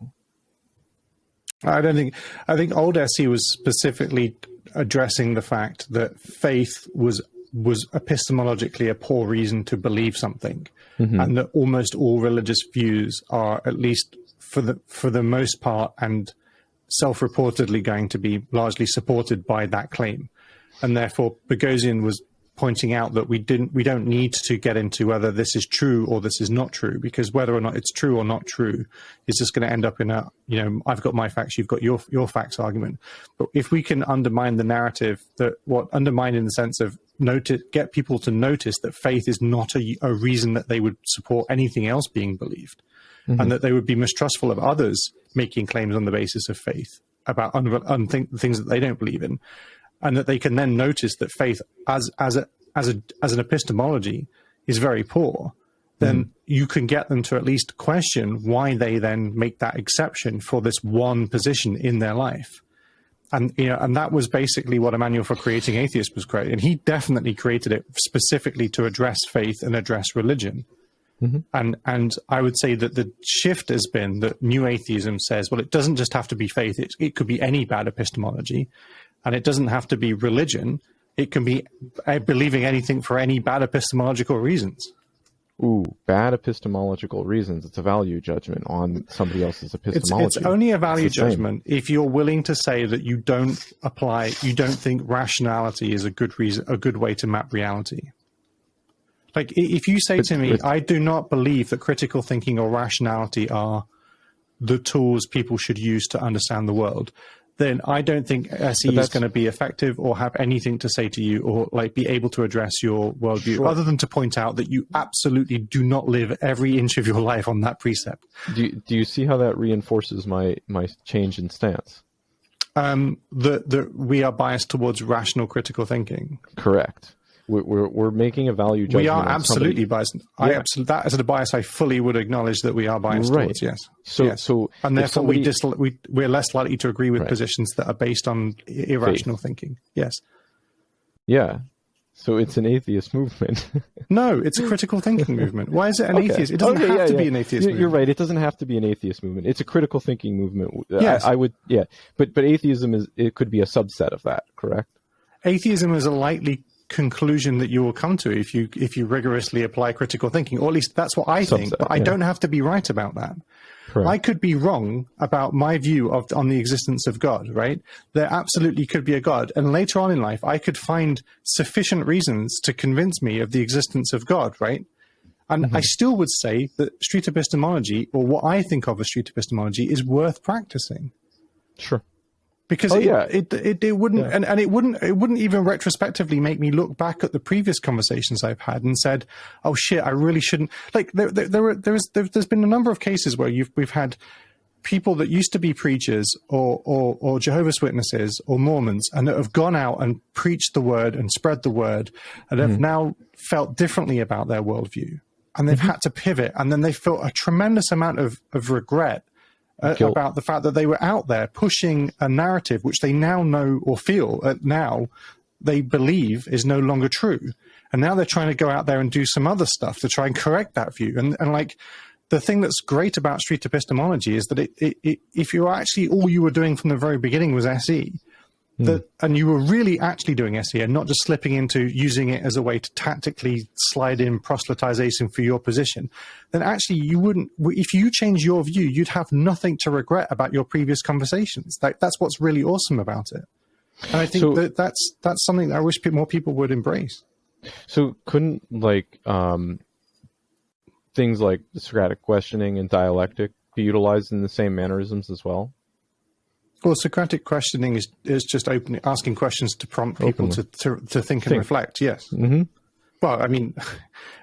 I don't think. I think old SE was specifically addressing the fact that faith was epistemologically a poor reason to believe something, and that almost all religious views are, at least for the most part, and self-reportedly going to be largely supported by that claim. And therefore Boghossian was pointing out that we don't need to get into whether this is true or this is not true, because whether or not it's true or not true is just going to end up in a, I've got my facts, you've got your facts argument. But if we can undermine the narrative, undermine in the sense of get people to notice that faith is not a reason that they would support anything else being believed, and that they would be mistrustful of others making claims on the basis of faith about things that they don't believe in, and that they can then notice that faith as an epistemology is very poor, then you can get them to at least question why they then make that exception for this one position in their life. And and that was basically what a manual for creating atheists was created. And he definitely created it specifically to address faith and address religion. And I would say that the shift has been that new atheism says, well, it doesn't just have to be faith. It could be any bad epistemology, and it doesn't have to be religion. It can be believing anything for any bad epistemological reasons. Ooh, bad epistemological reasons. It's a value judgment on somebody else's epistemology. It's only a value judgment if you're willing to say that you don't think rationality is a good way to map reality. Like, if you say to me, I do not believe that critical thinking or rationality are the tools people should use to understand the world, then I don't think SE is going to be effective or have anything to say to you or like be able to address your worldview, other than to point out that you absolutely do not live every inch of your life on that precept. Do you see how that reinforces my change in stance? That we are biased towards rational critical thinking. Correct. We're making a value judgment. We are absolutely biased. Yeah. That is a bias I fully would acknowledge that we are biased towards. Yes. So and therefore we're less likely to agree with positions that are based on irrational thinking. Yes. Yeah. So it's an atheist movement. No, it's a critical thinking movement. Why is it an atheist? It doesn't have to be an atheist movement. You're right. It doesn't have to be an atheist movement. It's a critical thinking movement. Yes. I would. Yeah. But atheism it could be a subset of that. Correct. Atheism is a likely conclusion that you will come to if you rigorously apply critical thinking, or at least that's what I think, but I don't have to be right about that. Correct. I could be wrong about my view on the existence of God, right? There absolutely could be a God, and later on in life I could find sufficient reasons to convince me of the existence of God, right? And I still would say that street epistemology, or what I think of as street epistemology, is worth practicing. Sure. Because it wouldn't, and it wouldn't even retrospectively make me look back at the previous conversations I've had and said, oh shit, I really shouldn't. Like there's been a number of cases where we've had people that used to be preachers or Jehovah's Witnesses or Mormons, and that have gone out and preached the word and spread the word, and have now felt differently about their worldview, and they've had to pivot, and then they felt a tremendous amount of regret about the fact that they were out there pushing a narrative which they now know or feel now they believe is no longer true. And now they're trying to go out there and do some other stuff to try and correct that view. And like, the thing that's great about street epistemology is that if you're actually, all you were doing from the very beginning was SE, and you were really actually doing SE and not just slipping into using it as a way to tactically slide in proselytization for your position, then actually you wouldn't, if you change your view, you'd have nothing to regret about your previous conversations. That's what's really awesome about it. And I think that's something that I wish more people would embrace. So couldn't things like Socratic questioning and dialectic be utilized in the same mannerisms as well? Well, Socratic questioning is just asking questions to prompt people to think and reflect. Yes. Well, I mean,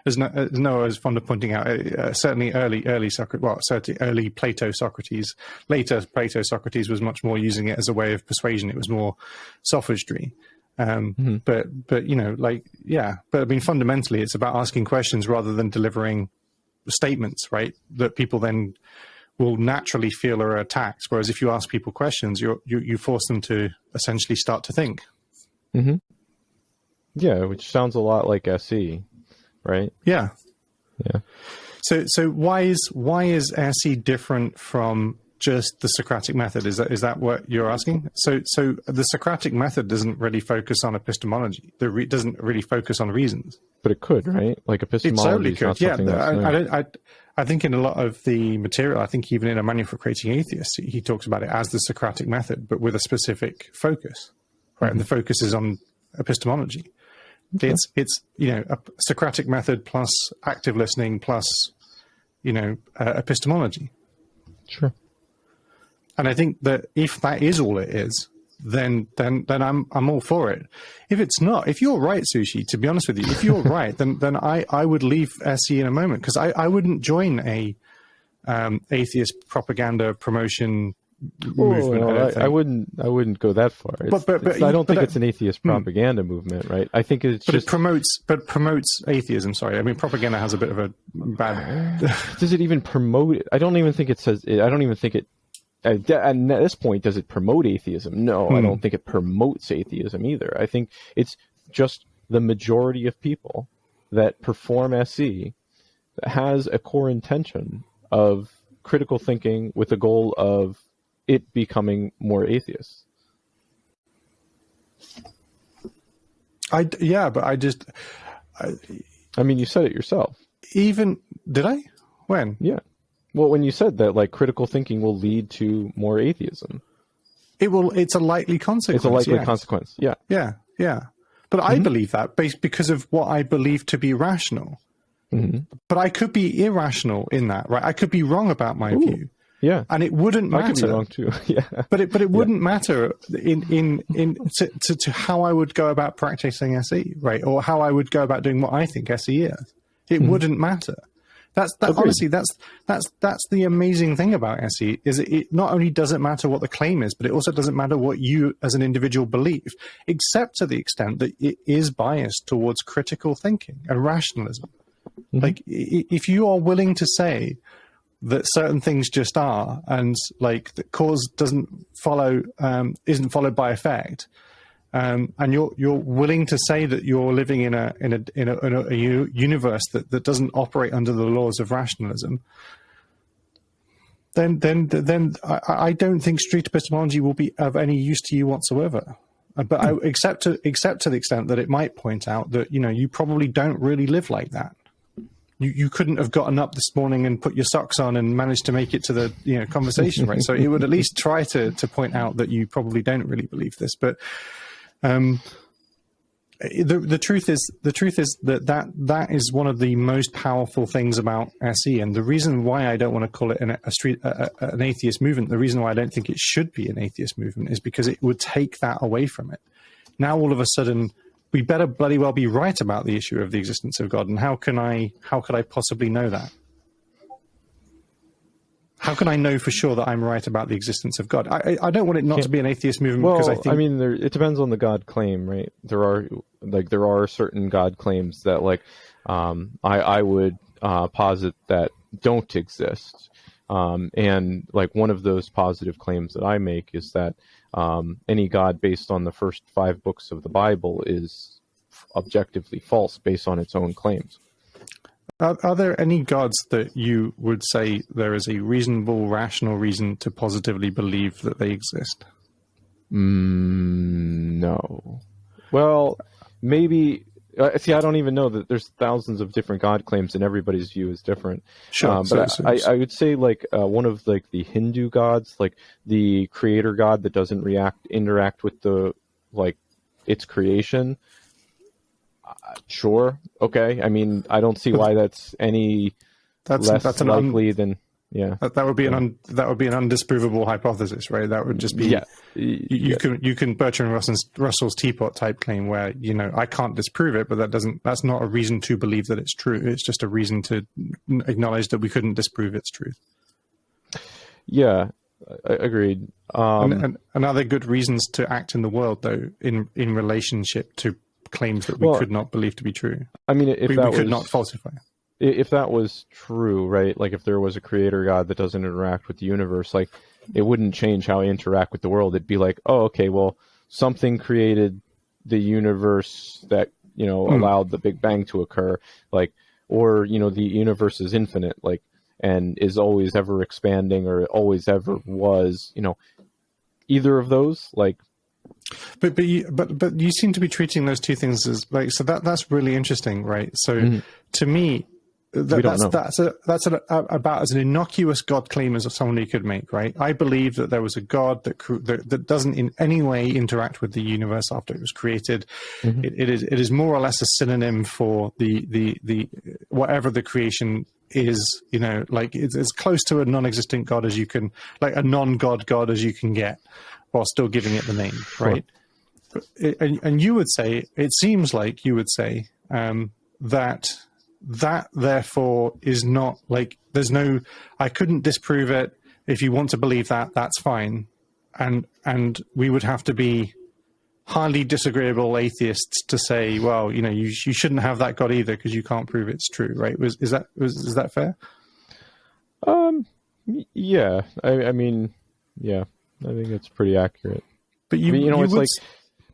as Noah was fond of pointing out, certainly early Socrates, well, certainly early Plato Socrates. Later Plato Socrates was much more using it as a way of persuasion. It was more sophistry. But I mean, fundamentally, it's about asking questions rather than delivering statements, right? That people then will naturally feel are attacked. Whereas if you ask people questions, you force them to essentially start to think. Yeah, which sounds a lot like SE, right? Yeah. So why is SE different from just the Socratic method? Is that what you're asking? So the Socratic method doesn't really focus on epistemology. Doesn't really focus on reasons. But it could, right? Like epistemology is not something that's I think in a lot of the material, I think even in A Manual for Creating Atheists, he talks about it as the Socratic method, but with a specific focus, right? And the focus is on epistemology. Okay. It's a Socratic method plus active listening plus epistemology. Sure. And I think that if that is all it is, then I'm all for it. If it's not, if you're right, Sushi, to be honest with you, if you're right, then I would leave SE in a moment, because I wouldn't join a atheist propaganda promotion movement. No, I wouldn't go that far. I don't think it's an atheist propaganda movement, right? I think it's just it promotes atheism. Sorry, I mean propaganda has a bit of a bad. Does it even promote it? I don't even think it says. I don't even think it. At this point, does it promote atheism? No, I don't think it promotes atheism either. I think it's just the majority of people that perform SE that has a core intention of critical thinking with the goal of it becoming more atheist. I mean, you said it yourself. Did I? When? Yeah. Well, when you said that, like, critical thinking will lead to more atheism. It's a likely consequence. It's a likely consequence. Yeah. Yeah. But I believe that because of what I believe to be rational. But I could be irrational in that, right? I could be wrong about my view. Yeah. And it wouldn't matter. I could be wrong too. Yeah. But it wouldn't matter to how I would go about practicing SE, right? Or how I would go about doing what I think SE is. It wouldn't matter. Honestly, that's the amazing thing about SE, is it not only doesn't matter what the claim is, but it also doesn't matter what you as an individual believe, except to the extent that it is biased towards critical thinking and rationalism. Like, if you are willing to say that certain things just are, and like the cause isn't followed by effect, and you're willing to say that you're living in a universe that doesn't operate under the laws of rationalism, then I don't think street epistemology will be of any use to you whatsoever. But except to the extent that it might point out that you probably don't really live like that. You couldn't have gotten up this morning and put your socks on and managed to make it to the conversation, right? So it would at least try to point out that you probably don't really believe this. But the truth is that is one of the most powerful things about SE, and the reason why I don't want to call it an atheist movement, the reason why I don't think it should be an atheist movement, is because it would take that away from it. Now all of a sudden, we better bloody well be right about the issue of the existence of God, and how could I possibly know that? How can I know for sure that I'm right about the existence of God? I don't want it not to be an atheist movement, because I think... it depends on the God claim, right? There are certain God claims that I would posit that don't exist. And like one of those positive claims that I make is that any God based on the first 5 books of the Bible is objectively false based on its own claims. Are there any gods that you would say there is a reasonable, rational reason to positively believe that they exist? No. Well, maybe... see, I don't even know that there's thousands of different God claims, and everybody's view is different. Sure. I would say one of the Hindu gods, like the creator God that doesn't interact with its creation. Sure. Okay. I mean, I don't see why that's any less likely than. Yeah, that would be an undisprovable hypothesis, right? That would just be you can Bertrand Russell's teapot type claim where I can't disprove it, but that's not a reason to believe that it's true. It's just a reason to acknowledge that we couldn't disprove its truth. Yeah, agreed. And are there good reasons to act in the world though, in relationship to claims that we could not believe to be true? I mean, we could not falsify. If that was true, right, like if there was a creator God that doesn't interact with the universe, like it wouldn't change how I interact with the world. It'd be like, oh, okay, well, something created the universe that, allowed the Big Bang to occur, or the universe is infinite. Like and is always ever expanding or always ever was, either of those, like. But you seem to be treating those two things as like, so that's really interesting, right? So to me, that's about as an innocuous God claim as somebody could make, right? I believe that there was a God that doesn't in any way interact with the universe after it was created. It is more or less a synonym for the whatever the creation is, like it's as close to a non-existent God as you can, like a non-God God as you can get, while still giving it the name, right? And you would say, it seems like you would say that therefore is not like, I couldn't disprove it. If you want to believe that, that's fine. And we would have to be highly disagreeable atheists to say, well, you shouldn't have that God either because you can't prove it's true, right? Is that fair? Yeah. I mean, yeah, I think that's pretty accurate. But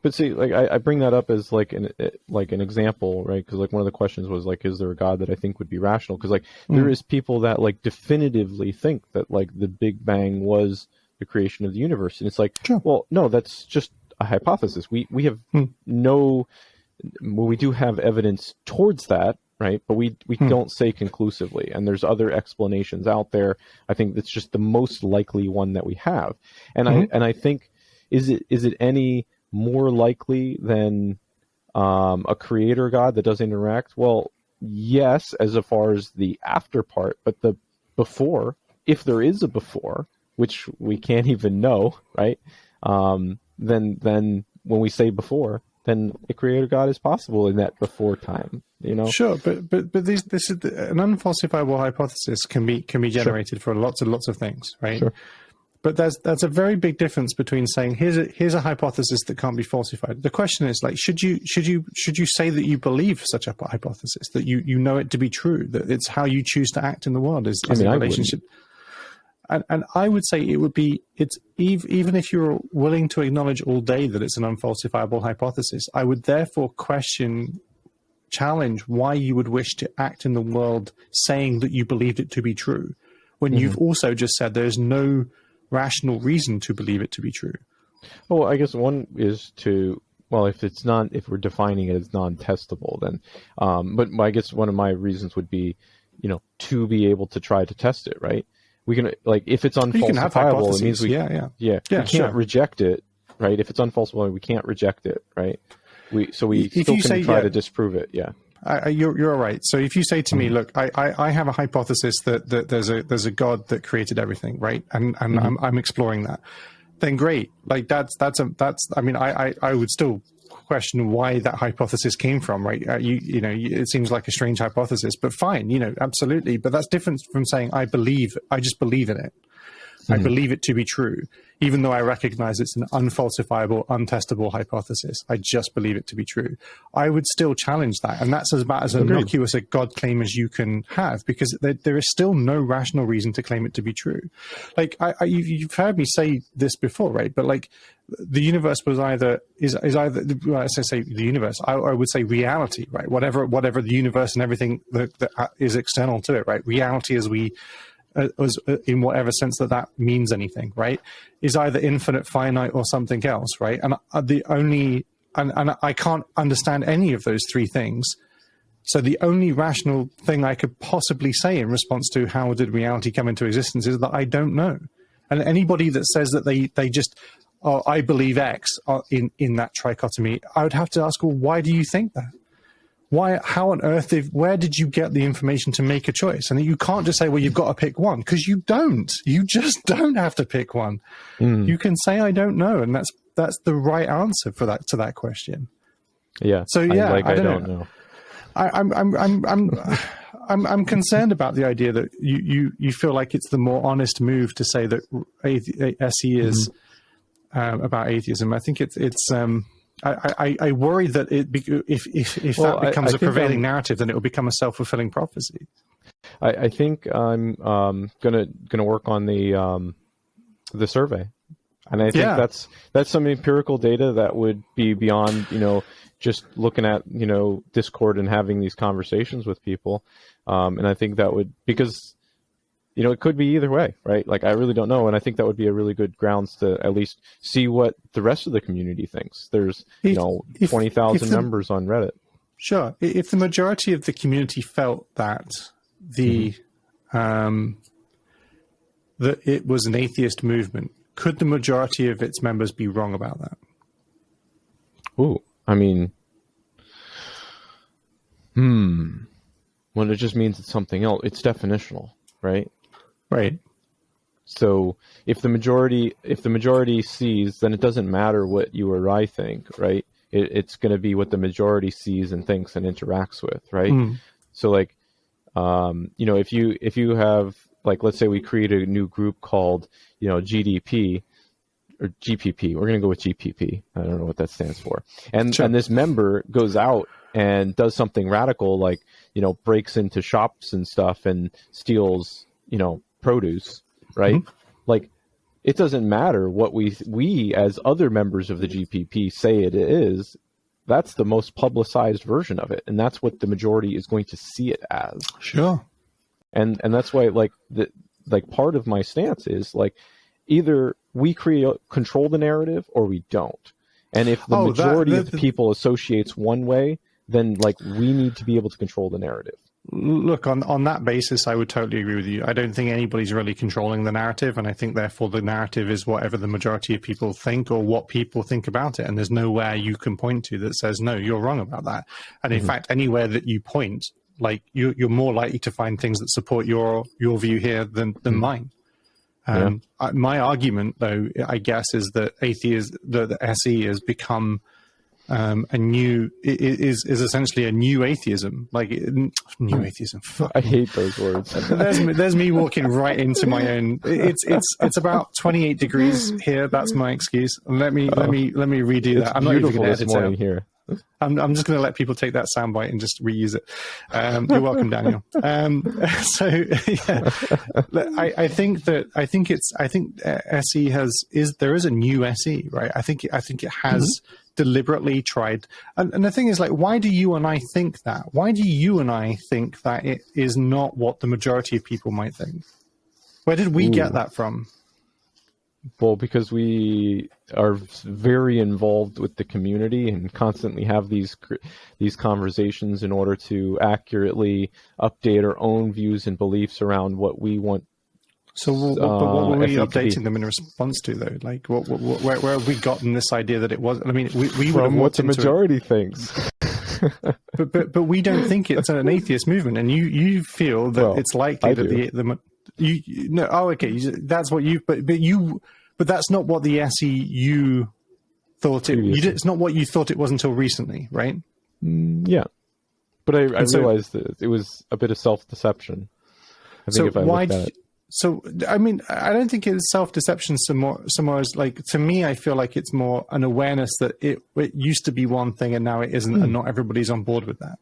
but see, like I bring that up as like an example, right? Because like one of the questions was like, is there a God that I think would be rational? Because like there is people that like definitively think that like the Big Bang was the creation of the universe, and it's like, well, no, that's just a hypothesis. We have we do have evidence towards that, right? But we don't say conclusively, and there's other explanations out there. I think that's just the most likely one that we have, and I think is it any more likely than a creator God that doesn't interact? Well, yes, as far as the after part, but the before, if there is a before, which we can't even know, right? Then when we say before, then a creator God is possible in that before time, Sure, but this is an unfalsifiable hypothesis can be generated for lots and lots of things, right? Sure. But there's a very big difference between saying here's a hypothesis that can't be falsified. The question is, like, should you say that you believe such a hypothesis, that you know it to be true, that it's how you choose to act in the world is a relationship. And I would say it's even if you're willing to acknowledge all day that it's an unfalsifiable hypothesis, I would therefore challenge why you would wish to act in the world saying that you believed it to be true, when you've also just said there's no rational reason to believe it to be true. Well, I guess one is if we're defining it as non-testable, then, but I guess one of my reasons would be, to be able to try to test it, right? We can, like, if it's unfalsifiable, it means we can't reject it, right? If it's unfalsifiable, we can't reject it, right? We still can try to disprove it, yeah. You're right. So if you say to me, look, I have a hypothesis that there's a God that created everything, right? And I'm exploring that, then great. Like I mean, I would still question why that hypothesis came from, right? It seems like a strange hypothesis, but fine, absolutely. But that's different from saying I just believe in it. I believe it to be true, even though I recognize it's an unfalsifiable, untestable hypothesis. I just believe it to be true. I would still challenge that. And that's about as innocuous a God claim as you can have, because there is still no rational reason to claim it to be true. Like, you've heard me say this before, right? But like, the universe is either, well, as I say the universe, I would say reality, right? Whatever the universe and everything that is external to it, right? Reality as in whatever sense that means anything, right, is either infinite, finite, or something else, right? And and I can't understand any of those three things. So the only rational thing I could possibly say in response to how did reality come into existence is that I don't know. And anybody that says that they just, I believe X in that trichotomy, I would have to ask, well, why do you think that? How on earth, where did you get the information to make a choice? And you can't just say, well, you've got to pick one, because you don't. You just don't have to pick one. You can say, I don't know. And that's the right answer to that question. Yeah. So yeah, I don't know. I'm concerned about the idea that you feel like it's the more honest move to say that SE is about atheism. I think it's I worry that if that becomes a prevailing narrative, then it will become a self-fulfilling prophecy. I think I'm gonna work on the survey, and I think that's some empirical data that would be beyond just looking at Discord and having these conversations with people, and I think that would, because it could be either way, right? Like, I really don't know. And I think that would be a really good grounds to at least see what the rest of the community thinks. There's, 20,000 members on Reddit. Sure. If the majority of the community felt that that it was an atheist movement, could the majority of its members be wrong about that? Ooh, I mean, well, it just means it's something else. It's definitional, right? Right. So if the majority sees, then it doesn't matter what you or I think, right? It's going to be what the majority sees and thinks and interacts with, right? So like, if you have, like, let's say we create a new group called, GDP or GPP. We're going to go with GPP. I don't know what that stands for. And this member goes out and does something radical, like, breaks into shops and stuff and steals, produce, right? Like, it doesn't matter what we as other members of the GPP say it is. That's the most publicized version of it, and that's what the majority is going to see it as. Sure. And that's why, like, part of my stance is, like, either we control the narrative or we don't. And if the majority of the people associates one way, then, like, we need to be able to control the narrative. Look, on that basis, I would totally agree with you. I don't think anybody's really controlling the narrative, and I think therefore the narrative is whatever the majority of people think or what people think about it, and there's nowhere you can point to that says, no, you're wrong about that. And in fact, anywhere that you point, like, you're more likely to find things that support your view here than mine. My argument, though, I guess, is that the SE has become is essentially a new atheism, like new atheism. Fuck. I hate those words. There's me walking right into my own. It's about 28 degrees here. That's my excuse. Let me redo that. I'm not even going to edit it here. I'm just going to let people take that soundbite and just reuse it. You're welcome, Daniel. I think SE there is a new SE, right? I think it has deliberately tried. And the thing is, like, why do you and I think that? Why do you and I think that it is not what the majority of people might think? Where did we get that from? Well, because we are very involved with the community and constantly have these conversations in order to accurately update our own views and beliefs around what we want. So what were we updating them in response to, though? Like, where have we gotten this idea that it was? I mean, we would have what the majority thinks. but we don't think it's an atheist movement, and you feel that it's likely that that's what you but that's not what the SEU thought it. It's not what you thought it was until recently, right? Yeah, but I realized that it was a bit of self-deception. I think So, I mean, I don't think it's self-deception so more as, like, to me, I feel like it's more an awareness that it used to be one thing and now it isn't, and not everybody's on board with that.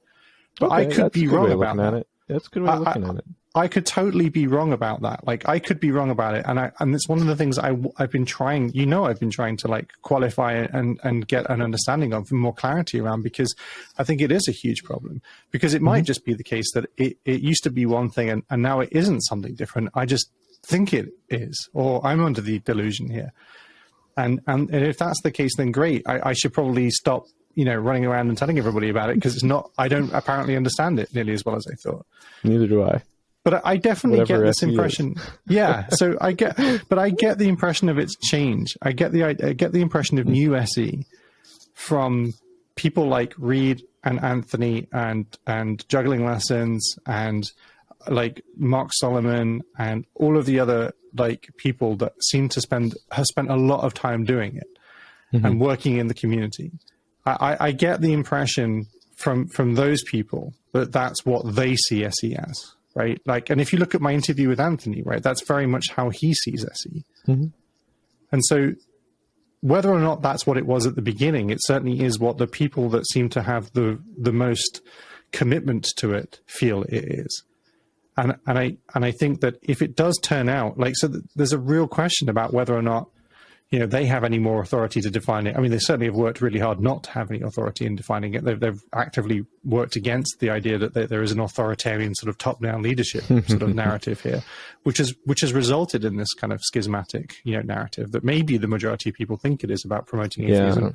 But I could be wrong about that. That's a good way of looking at it. I could totally be wrong about that. Like, I could be wrong about it. And it's one of the things I've been trying, I've been trying to, like, qualify and get an understanding of, more clarity around, because I think it is a huge problem. Because it might just be the case that it used to be one thing and now it isn't something different. I just think it is, or I'm under the delusion here. And if that's the case, then great. I should probably stop, running around and telling everybody about it, because I don't apparently understand it nearly as well as I thought. Neither do I. But I definitely get this impression. Yeah. So I get the impression of its change. I get the impression of new SE from people like Reed and Anthony and Juggling Lessons and, like, Mark Solomon and all of the other, like, people that seem to have spent a lot of time doing it and working in the community. I get the impression from those people that that's what they see SE as. Right. Like, and if you look at my interview with Anthony, right, that's very much how he sees SE. And so whether or not that's what it was at the beginning, it certainly is what the people that seem to have the most commitment to it feel it is. And I think that if it does turn out, like, so there's a real question about whether or not, they have any more authority to define it. I mean, they certainly have worked really hard not to have any authority in defining it. They've actively worked against the idea that there is an authoritarian sort of top-down leadership sort of narrative here, which has resulted in this kind of schismatic, narrative that maybe the majority of people think it is about promoting atheism. Yeah.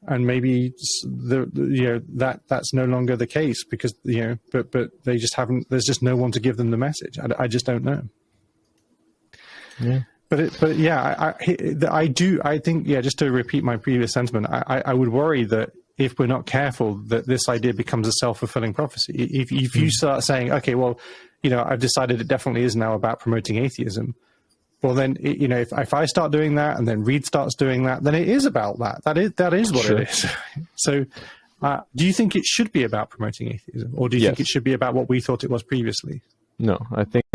And maybe that's no longer the case because but they just haven't. There's just no one to give them the message. I just don't know. Yeah. But yeah, I think just to repeat my previous sentiment, I would worry that if we're not careful, that this idea becomes a self-fulfilling prophecy. If you start saying, okay, well, I've decided it definitely is now about promoting atheism. Well, then, if I start doing that and then Reed starts doing that, then it is about that. That is what it is. So do you think it should be about promoting atheism, or do you think it should be about what we thought it was previously? No, I think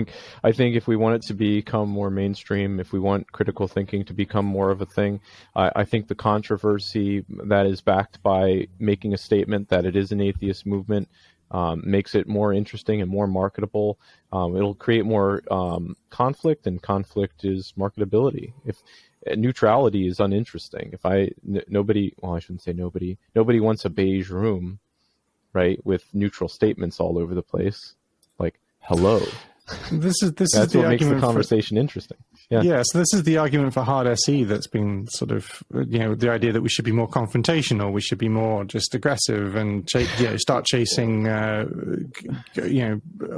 if we want it to become more mainstream, if we want critical thinking to become more of a thing, I think the controversy that is backed by making a statement that it is an atheist movement makes it more interesting and more marketable. It'll create more conflict, and conflict is marketability. If neutrality is uninteresting, nobody wants a beige room, right, with neutral statements all over the place. Like, hello. That's what makes the conversation interesting. Yeah. So this is the argument for hard SE that's been sort of, the idea that we should be more confrontational, we should be more just aggressive and start chasing,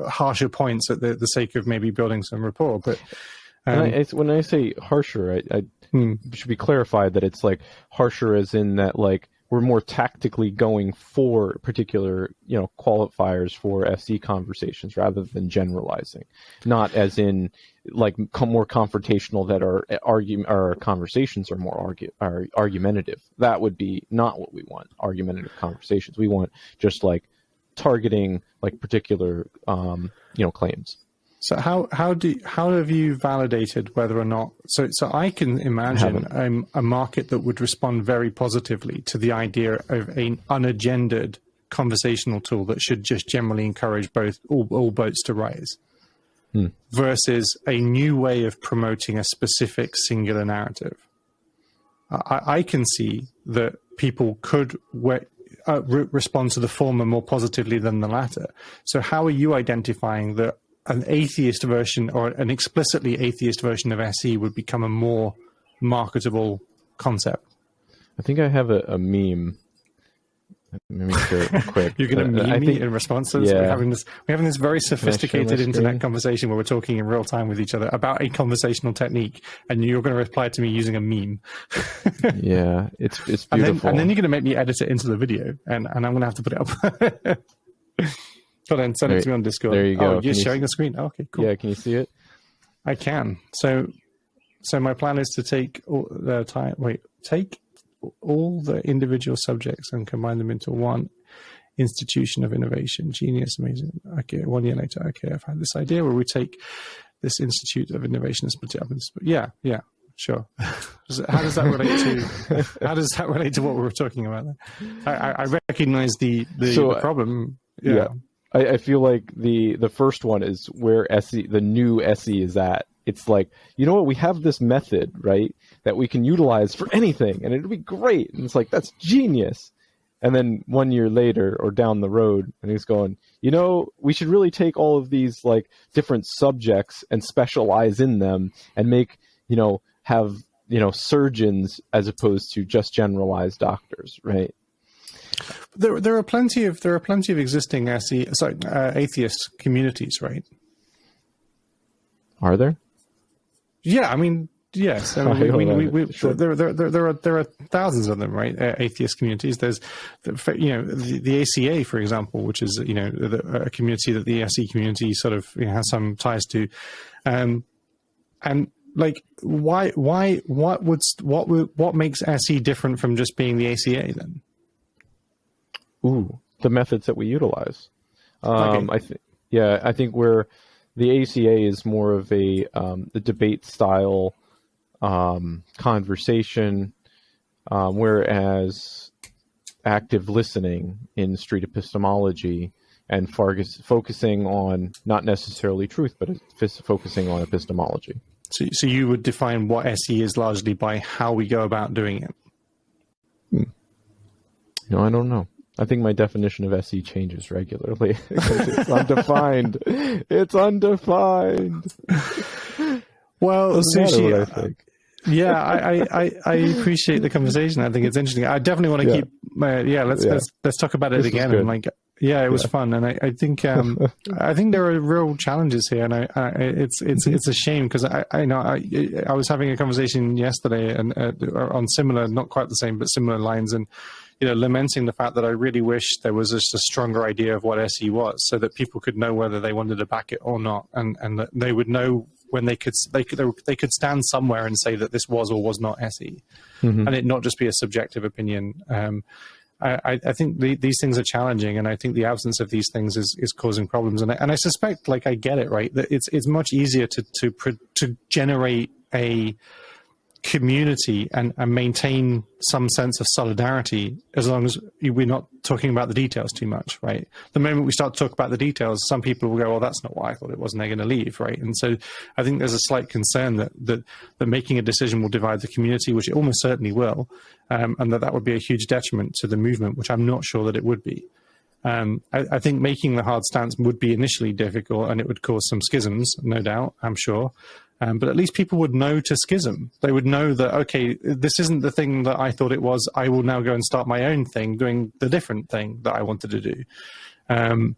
harsher points at the sake of maybe building some rapport. But when I say harsher, I should be clarified that it's like harsher as in that like we're more tactically going for particular, qualifiers for SE conversations rather than generalizing. Not as in like more confrontational that our conversations are more argumentative. That would be not what we want. Argumentative conversations. We want just like targeting like particular, claims. So how have you validated whether or not? So I can imagine a market that would respond very positively to the idea of an unagendered conversational tool that should just generally encourage all boats to rise, versus a new way of promoting a specific singular narrative. I can see that people could respond to the former more positively than the latter. So how are you identifying that an atheist version or an explicitly atheist version of SE would become a more marketable concept? I think I have a meme. Let me share it quick. You're going to meme me in response to this? Yeah. We're having this very sophisticated internet conversation where we're talking in real time with each other about a conversational technique, and you're going to reply to me using a meme. Yeah, it's beautiful. And then you're going to make me edit it into the video, and I'm going to have to put it up. Go on, send it to me on Discord. There you go. Oh, you're sharing the screen? Oh, okay, cool. Yeah, can you see it? I can. So my plan is to take all the individual subjects and combine them into one institution of innovation. Genius, amazing. Okay, 1 year later, okay, I've had this idea where we take this institute of innovation and split it up. Yeah, sure. How does that relate to what we were talking about there? I recognize the problem. Yeah. I feel like the first one is where the new SE is at. It's like, you know what, we have this method, right, that we can utilize for anything, and it'll be great. And it's like, that's genius. And then 1 year later or down the road, and he's going, we should really take all of these like different subjects and specialize in them and make, have, surgeons as opposed to just generalized doctors, right? There are plenty of existing atheist communities, right? Are there? Yeah, I mean, yes. I mean, Sure. There are thousands of them, right? Atheist communities. There's, the ACA, for example, which is a community that the SE community sort of has some ties to, and like what makes SE different from just being the ACA then? Ooh, the methods that we utilize. Okay. I think where the ACA is more of the debate style conversation, whereas active listening in street epistemology and focusing on not necessarily truth, but focusing on epistemology. So you would define what SE is largely by how we go about doing it. I don't know. I think my definition of SE changes regularly because it's undefined. It's undefined. Well, Sushi, I think. Yeah, I appreciate the conversation. I think it's interesting. I definitely want to keep. Let's talk about it again. And it was fun, and I think I think there are real challenges here, and it's a shame because I was having a conversation yesterday and on similar, not quite the same, but similar lines, and lamenting the fact that I really wish there was just a stronger idea of what SE was, so that people could know whether they wanted to back it or not, and that they would know when they could stand somewhere and say that this was or was not SE, and it not just be a subjective opinion. I think these things are challenging, and I think the absence of these things is causing problems. And I suspect, like, I get it, right, that it's much easier to generate a community and maintain some sense of solidarity as long as we're not talking about the details too much, right? The moment we start to talk about the details, some people will go, well, that's not why I thought it was, and they're going to leave, right? And so I think there's a slight concern that making a decision will divide the community, which it almost certainly will, and that would be a huge detriment to the movement, which I'm not sure that it would be. I think making the hard stance would be initially difficult, and it would cause some schisms, no doubt, I'm sure. But at least people would know to schism. They would know that, okay, this isn't the thing that I thought it was. I will now go and start my own thing, doing the different thing that I wanted to do. And,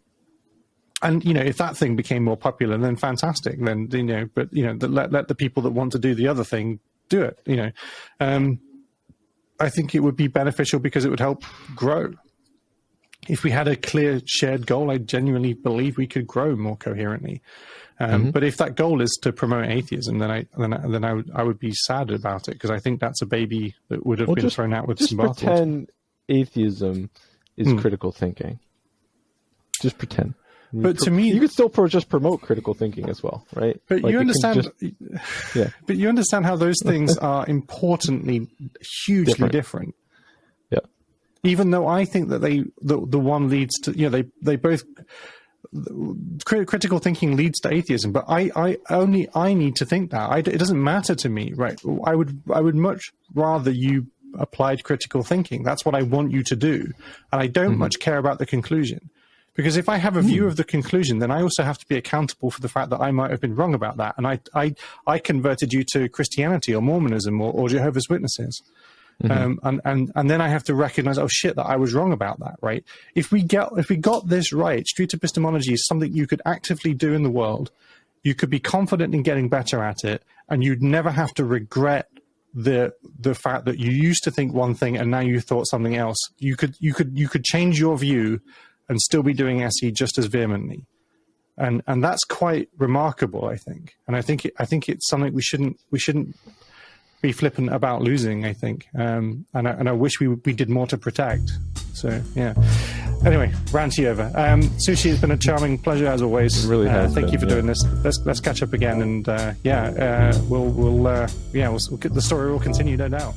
if that thing became more popular, then fantastic. Then, let the people that want to do the other thing do it, I think it would be beneficial because it would help grow. If we had a clear shared goal, I genuinely believe we could grow more coherently. But if that goal is to promote atheism, then I would be sad about it, because I think that's a baby that would have been thrown out with some bathwater. Just pretend atheism is critical thinking. Just pretend. But to me, you could still just promote critical thinking as well, right? But you understand, But you understand how those things are importantly hugely different. Yeah. Even though I think that the one leads to, they both. Critical thinking leads to atheism, but I need to think that. It doesn't matter to me, right? I would much rather you applied critical thinking. That's what I want you to do, and I don't much care about the conclusion, because if I have a view of the conclusion, then I also have to be accountable for the fact that I might have been wrong about that, and I converted you to Christianity or Mormonism or Jehovah's Witnesses. And then I have to recognize, oh shit, that I was wrong about that, right? If we got this right, street epistemology is something you could actively do in the world. You could be confident in getting better at it, and you'd never have to regret the fact that you used to think one thing and now you thought something else. You could change your view and still be doing SE just as vehemently. And that's quite remarkable, I think. And I think it's something we shouldn't be flippant about losing, I think, and I wish we did more to protect. So yeah. Anyway, ranty over. Sushi, it's been a charming pleasure as always. It really has. Thank you for doing this. Let's catch up again, and the story will continue, no doubt.